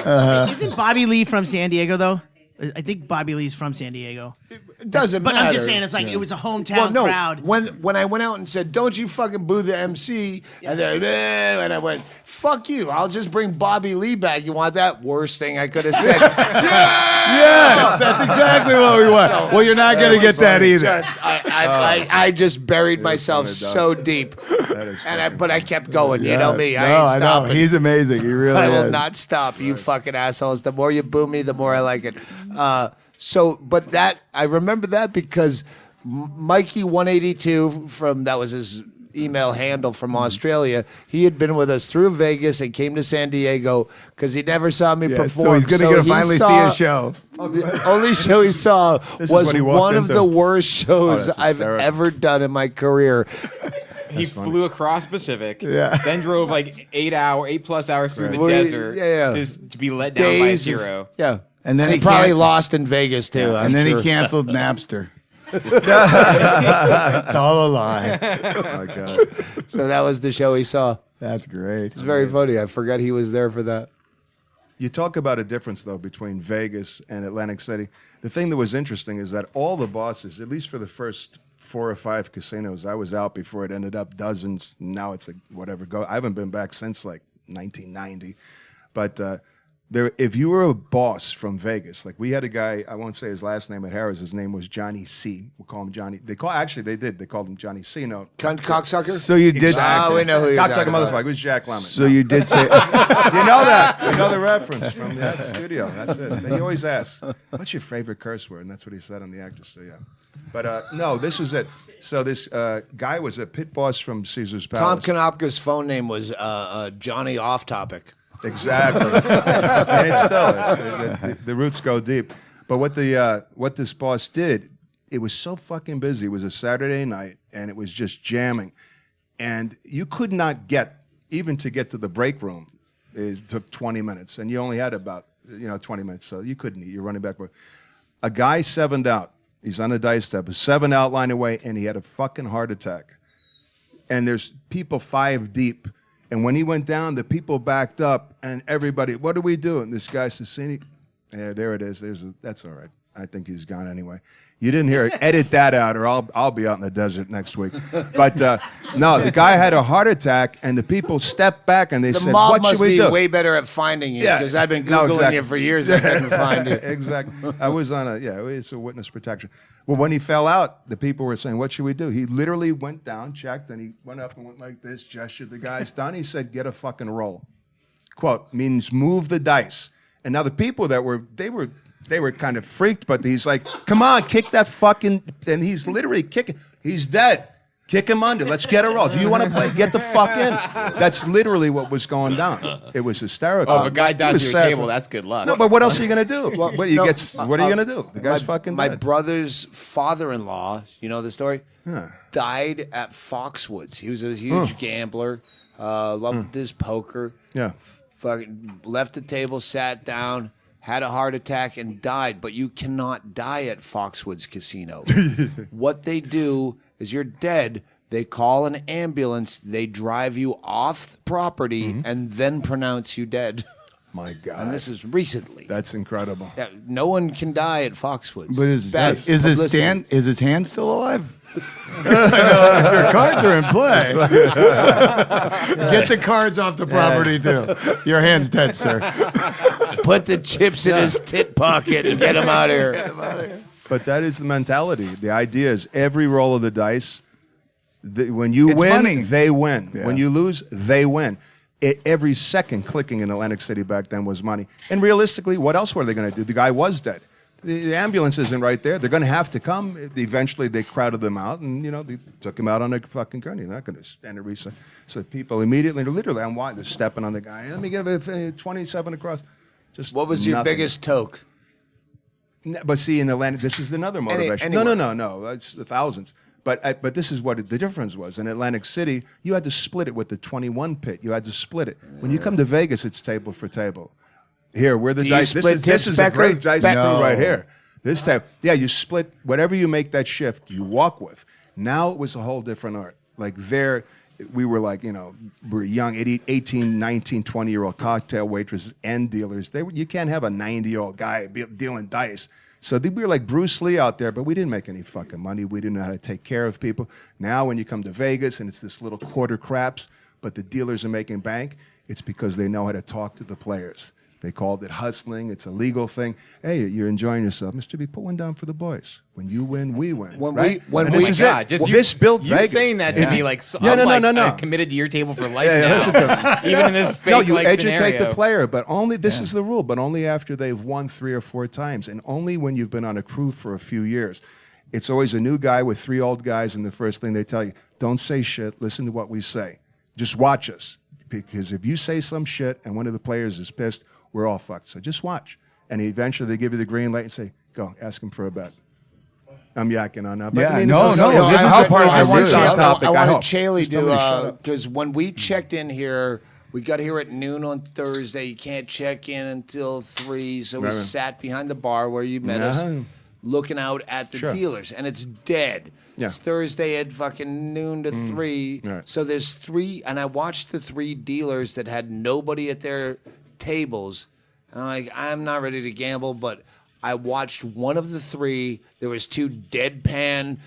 Isn't Bobby Lee from San Diego though? I think Bobby Lee's from San Diego. It doesn't But matter. I'm just saying, it's like it was a hometown Well, no. crowd. When I went out and said, "Don't you fucking boo the MC," and then and I went, "Fuck you! I'll just bring Bobby Lee back. You want that?" Worst thing I could have said. Yes, that's exactly what we want. Well, you're not going to get that either. I just buried myself funny, dog. so deep, That is but I kept going. You know me. No, I ain't know. stopping. He's amazing. He really I will is. not stop, you fucking assholes. The more you boo me, the more I like it. But that I remember that because Mikie 182 that was his email handle from Australia. He had been with us through Vegas and came to San Diego because he never saw me perform. So he's going to finally see a show. The only show he saw This is was what he walked one of into. the worst shows that's I've hysterical. ever done in my career. He flew across Pacific, Yeah. then drove like 8+ hours through the Well, desert yeah. just to be let down by a Days of- zero. Yeah. And then he he probably can't- lost in Vegas too. I'm And then sure. he canceled Napster. It's all a lie. Oh, my God. So that was the show he saw. That's great. It's very funny. I forgot he was there for that. You talk about a difference, though, between Vegas and Atlantic City. The thing that was interesting is that all the bosses, at least for the first 4 or 5 casinos, I was out before it ended up dozens. Now it's like whatever. I haven't been back since like 1990. But if you were a boss from Vegas, like we had a guy, I won't say his last name at Harris. His name was Johnny C. We'll call him Johnny. They called him Johnny C. No, Cunt cocksucker? So you did. Ah, we know who you're cocksucker talking about. motherfucker. It was Jack Lemmon. So you did say. You know that. You know the reference from that studio. That's it. He always asks, what's your favorite curse word? And that's what he said on the Actors Studio. But no, this was it. So this guy was a pit boss from Caesar's Tom Palace. Konopka's phone name was Johnny Off Topic. Exactly. And it's still, the roots go deep. But what this boss did, it was so fucking busy. It was a Saturday night, and it was just jamming. And you could not even to get to the break room, it took 20 minutes. And you only had about 20 minutes, so you couldn't eat. You're running back. A guy 7'd out. He's on the dice table, 7 out line away, and he had a fucking heart attack. And there's people 5 deep. And when he went down, the people backed up, and everybody, what do we do? And this guy says, "See, yeah, there it is. That's all right. I think he's gone anyway." You didn't hear it. Edit that out, or I'll be out in the desert next week. But no, the guy had a heart attack, and the people stepped back, and they The said, mob "What must should we be do?" way better at finding you Yeah. because I've been No, Googling exactly. you for years and couldn't find you. Exactly. I was on it's a witness protection. Well, when he fell out, the people were saying, "What should we do?" He literally went down, checked, and he went up and went like this, gestured the guy's done. He said, "Get a fucking roll." Quote, means move the dice. And now the people they were kind of freaked, but he's like, "Come on, kick that fucking," and he's literally kicking. He's dead. Kick him under. Let's get a roll. Do you want to play? Get the fuck in. That's literally what was going down. It was hysterical. Oh, if a guy It dodges was your sad cable, for- that's good luck. No, but what else are you gonna do? What are you no, gonna do? The guy's fucking My dead. brother's father-in-law, you know the story? Died at Foxwoods. He was a huge gambler, loved his poker. Yeah. Fucking left the table, sat down, had a heart attack, and died. But you cannot die at Foxwoods Casino. What they do is you're dead. They call an ambulance. They drive you off the property and then pronounce you dead. My God. And this is recently. That's incredible. Yeah, no one can die at Foxwoods. But Bad is publicity. his hand still alive? Your cards are in play. Get the cards off the property too. Your hand's dead, sir. Put the chips in his tit pocket and get him out of here. But that is the mentality. The idea is every roll of the dice, when you It's win, money. they win. Yeah. When you lose, they win. Every second clicking in Atlantic City back then was money. And realistically, what else were they going to do? The guy was dead. The ambulance isn't right there. They're going to have to come. Eventually, they crowded them out, and they took him out on a fucking gurney. They're not going to stand a reason. So people immediately, literally, I'm watching, they're stepping on the guy. Let me give it 27 across. Just What was your nothing. biggest toke? But see, in Atlantic, this is another motivation. anywhere. No. It's the thousands. But this is what the difference was. In Atlantic City, you had to split it with the 21 pit. You had to split it. When you come to Vegas, it's table for table. Here, we're the Do you dice. split This is a Becker? great dice Becker. pool right here. This time, yeah, you split whatever you make that shift. You walk with. Now it was a whole different art. Like there, we were like, we were young, 18, 19, 20-year-old cocktail waitresses and dealers. You can't have a 90-year-old guy dealing dice. So we were like Bruce Lee out there, but we didn't make any fucking money. We didn't know how to take care of people. Now when you come to Vegas and it's this little quarter craps, but the dealers are making bank, it's because they know how to talk to the players. They called it hustling. It's a legal thing. Hey, you're enjoying yourself. Mr. B, put one down for the boys. When you win, we win. This is it. This built you Vegas. saying that to me like No. committed to your table for life Yeah, now. listen to me. Even in this fake No, you educate scenario. the player, but only, this is the rule, but only after they've won 3 or 4 times, and only when you've been on a crew for a few years. It's always a new guy with 3 old guys, and the first thing they tell you, don't say shit, listen to what we say. Just watch us. Because if you say some shit and one of the players is pissed, we're all fucked. So just watch. And eventually they give you the green light and say, go, ask him for a bet. I'm yakking on that. But Yeah, I mean, no, this is- no, this is I- the part I of want this Chaille- topic. I wanted hope. Chaille Just tell me to shut to, up. because when we checked in here, we got here at noon on Thursday. You can't check in until 3, so we Right. sat behind the bar where you met us, Uh-huh. looking out at the Sure. dealers, and it's dead. Yeah. It's Thursday at fucking noon to 3. right. So there's 3, and I watched the 3 dealers that had nobody at their tables, and I'm like, I'm not ready to gamble, but I watched one of the 3. There was 2 deadpan,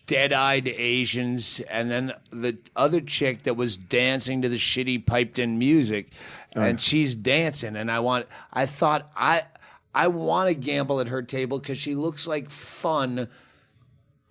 dead-eyed Asians, and then the other chick that was dancing to the shitty piped-in music, and she's dancing, and I thought I want to gamble at her table because she looks like fun,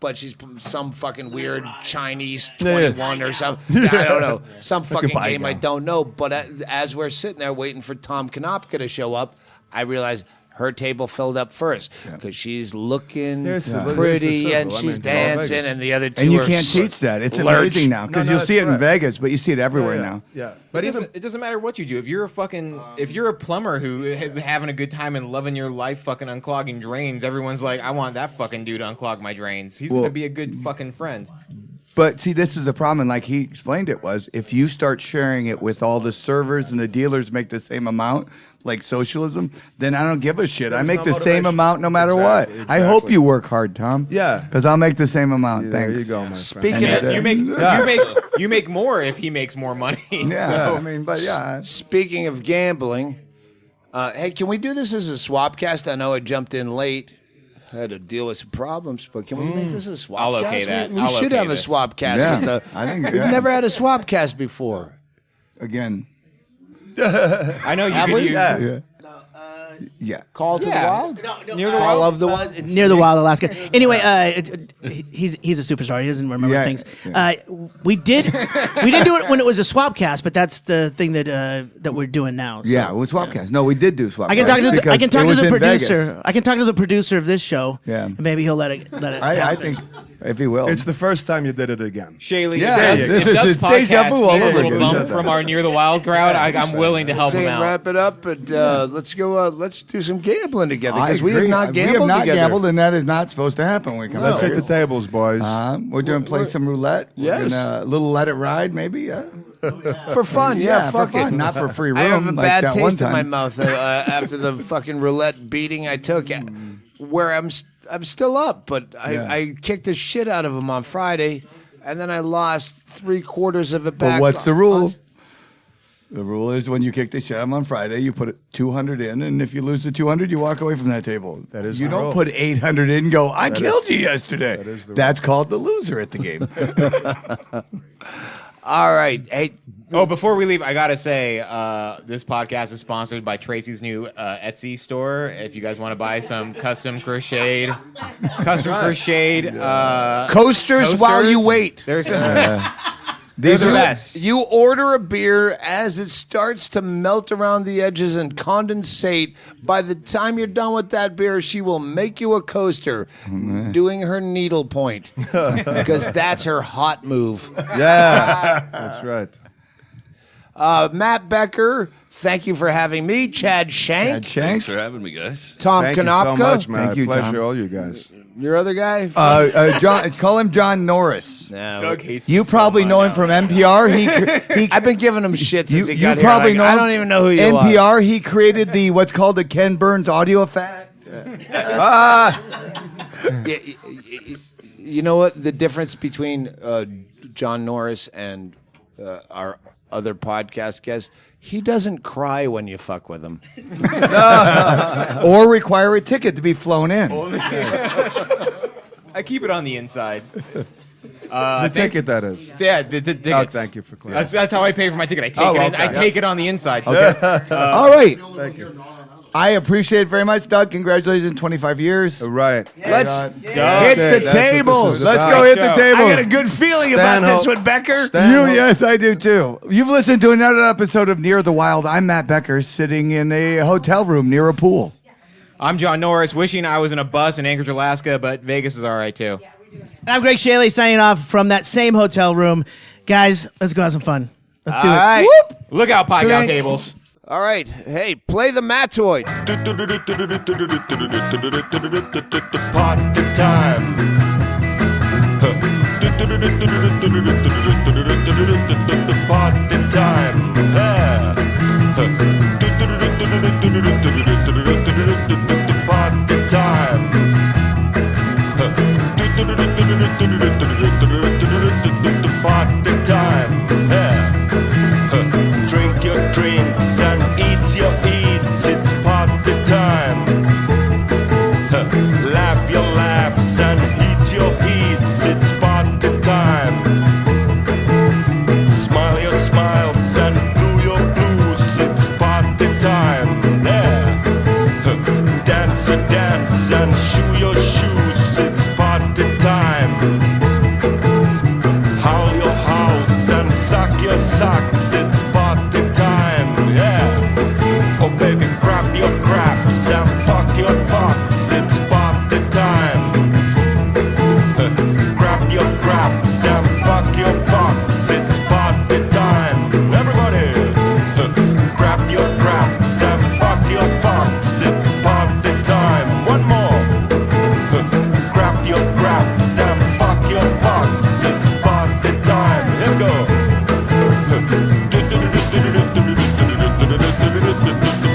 but she's some fucking weird Chinese 21 or something. I don't know. Some fucking game I don't know. But as we're sitting there waiting for Tom Konopka to show up, I realized her table filled up first because she's looking There's the pretty sizzle. and I she's mean, it's all dancing, Vegas. and the other 2 And you are can't teach that. It's lurch. amazing now because No, you'll that's see it in right. Vegas, but you see it everywhere Yeah, now. Yeah. But it doesn't matter what you do. If you're a plumber who is having a good time and loving your life, fucking unclogging drains, everyone's like, I want that fucking dude to unclog my drains. He's gonna be a good fucking friend. But see, this is a problem. And like he explained it was, if you start sharing it with all the servers and the dealers make the same amount, like socialism, then I don't give a shit. I make no the same motivation. amount no matter Exactly, what. I hope exactly. you work hard, Tom. Yeah. Because I'll make the same amount. There Thanks. you go, my friend. Speaking And of, you make more if he makes more money. Yeah, So- I mean, but yeah. Speaking of gambling, hey, can we do this as a SwapCast? I know I jumped in late. I had to deal with some problems, but can we make this a SwapCast? I'll okay that. We I'll should okay have this. a SwapCast. Yeah, with the, I think we've yeah. never had a SwapCast before. Again. I know you Have could we? use. Yeah. Yeah. Call to the Yeah. wild? Near the Call wild. of the wild? Near the Wild, Alaska. Anyway, he's a superstar. He doesn't remember Yeah, things. yeah. We didn't do it when it was a SwapCast, but that's the thing that we're doing now. So. Yeah, with SwapCast. No, we did do SwapCast. I can talk to the, I because can talk it to was the in producer. Vegas. I can talk to the producer of this show. Yeah. And maybe he'll let it. I happen. think if he will. It's the first time you did it again. Chaille, Yeah, if this Doug's is deja podcast vu all needs a over little again. bump from our Near the Wild crowd, I'm willing to help him Saying out. wrap it up, but let's go. Let's do some gambling together I because we have agree. not gambled We have not together. gambled, and that is not supposed to happen when we come Let's to hit the Vegas. tables, boys. We're doing play some roulette. Yes. A little let it ride, maybe. Yeah. For fun, yeah, for fuck fun, it. not for free room. I have a like bad that one taste in my time. mouth after the fucking roulette beating I took, where I'm still up, but Yeah. I kicked the shit out of him on Friday, and then I lost 3/4 of it back. But what's the rule? on- The rule is when you kick the shit out on Friday, you put 200 in, and if you lose the 200, you walk away from that table. That is you the don't rule. put 800 in and go, I killed you yesterday. that is the That's called the loser at the game. All right, hey, Oh, before we leave, I gotta say, this podcast is sponsored by Tracy's new Etsy store. If you guys want to buy some custom crocheted, coasters while you wait. There's These the are best. You order a beer as it starts to melt around the edges and condensate. By the time you're done with that beer, she will make you a coaster, doing her needle point, because that's her hot move. Yeah, that's right. Matt Becker, thank you for having me. Chad Shank, Thanks Shanks. for having me, guys. Tom Thank you so Konopka, much, man. Thank you, Pleasure, Tom. all you guys. your other guy. John, call him John Norris. Doug hates me You so probably know much. him from NPR. He I've been giving him shit since he you got probably here. know I him. don't even know who you are. NPR. He created the what's called the Ken Burns audio effect. You know what the difference between John Norris and our other podcast guest, he doesn't cry when you fuck with him. Or require a ticket to be flown in. I keep it on the inside. The ticket, that is. Yeah, the tickets. Oh, thank you for clarifying. That's how I pay for my ticket. I take it. okay. I take it on the inside. All right. Thank you. I appreciate it very much, Doug. Congratulations, 25 years. Right. Let's Hit hit That's the it. That's what this tables. is Let's about. go hit the show. table. I got a good feeling about this one, Becker. Stanhope. Yes, I do too. You've listened to another episode of Near the Wild. I'm Matt Becker, sitting in a hotel room near a pool. I'm John Norris, wishing I was in a bus in Anchorage, Alaska, but Vegas is all right too. And I'm Ggreg Chaille signing off from that same hotel room. Guys, let's go have some fun. Let's do it. All right. Whoop. Look out, pie Drink. tables. All right. Hey, play the Mattoid. Party time. Party time. Party time. Party time. Drink your drinks and eat your eats. It's party time. Laugh your laughs and heat your heats. It's party time. Smile your smiles and blue your blues. It's party time. Dance your dance and shoe your shoes. It's party time. Howl your howls and suck your socks. It's party time. Yeah. Oh baby, grab your craps and fuck your fucks. It's party time. Grab your craps and fuck your fucks. It's party time. Everybody, grab your craps and fuck your fucks. It's party time. One more. Grab your craps and fuck your fucks. It's party time. Here we go.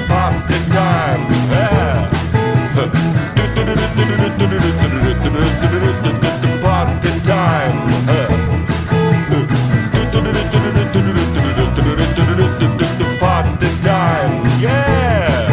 Party time. Yeah. Party time. Party time. Yeah.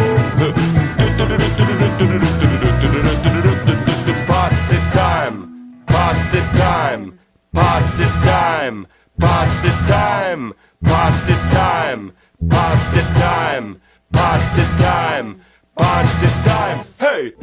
Party time. Party time. Party time. Party time. Party time. Party time. Party time. Party time. Hey.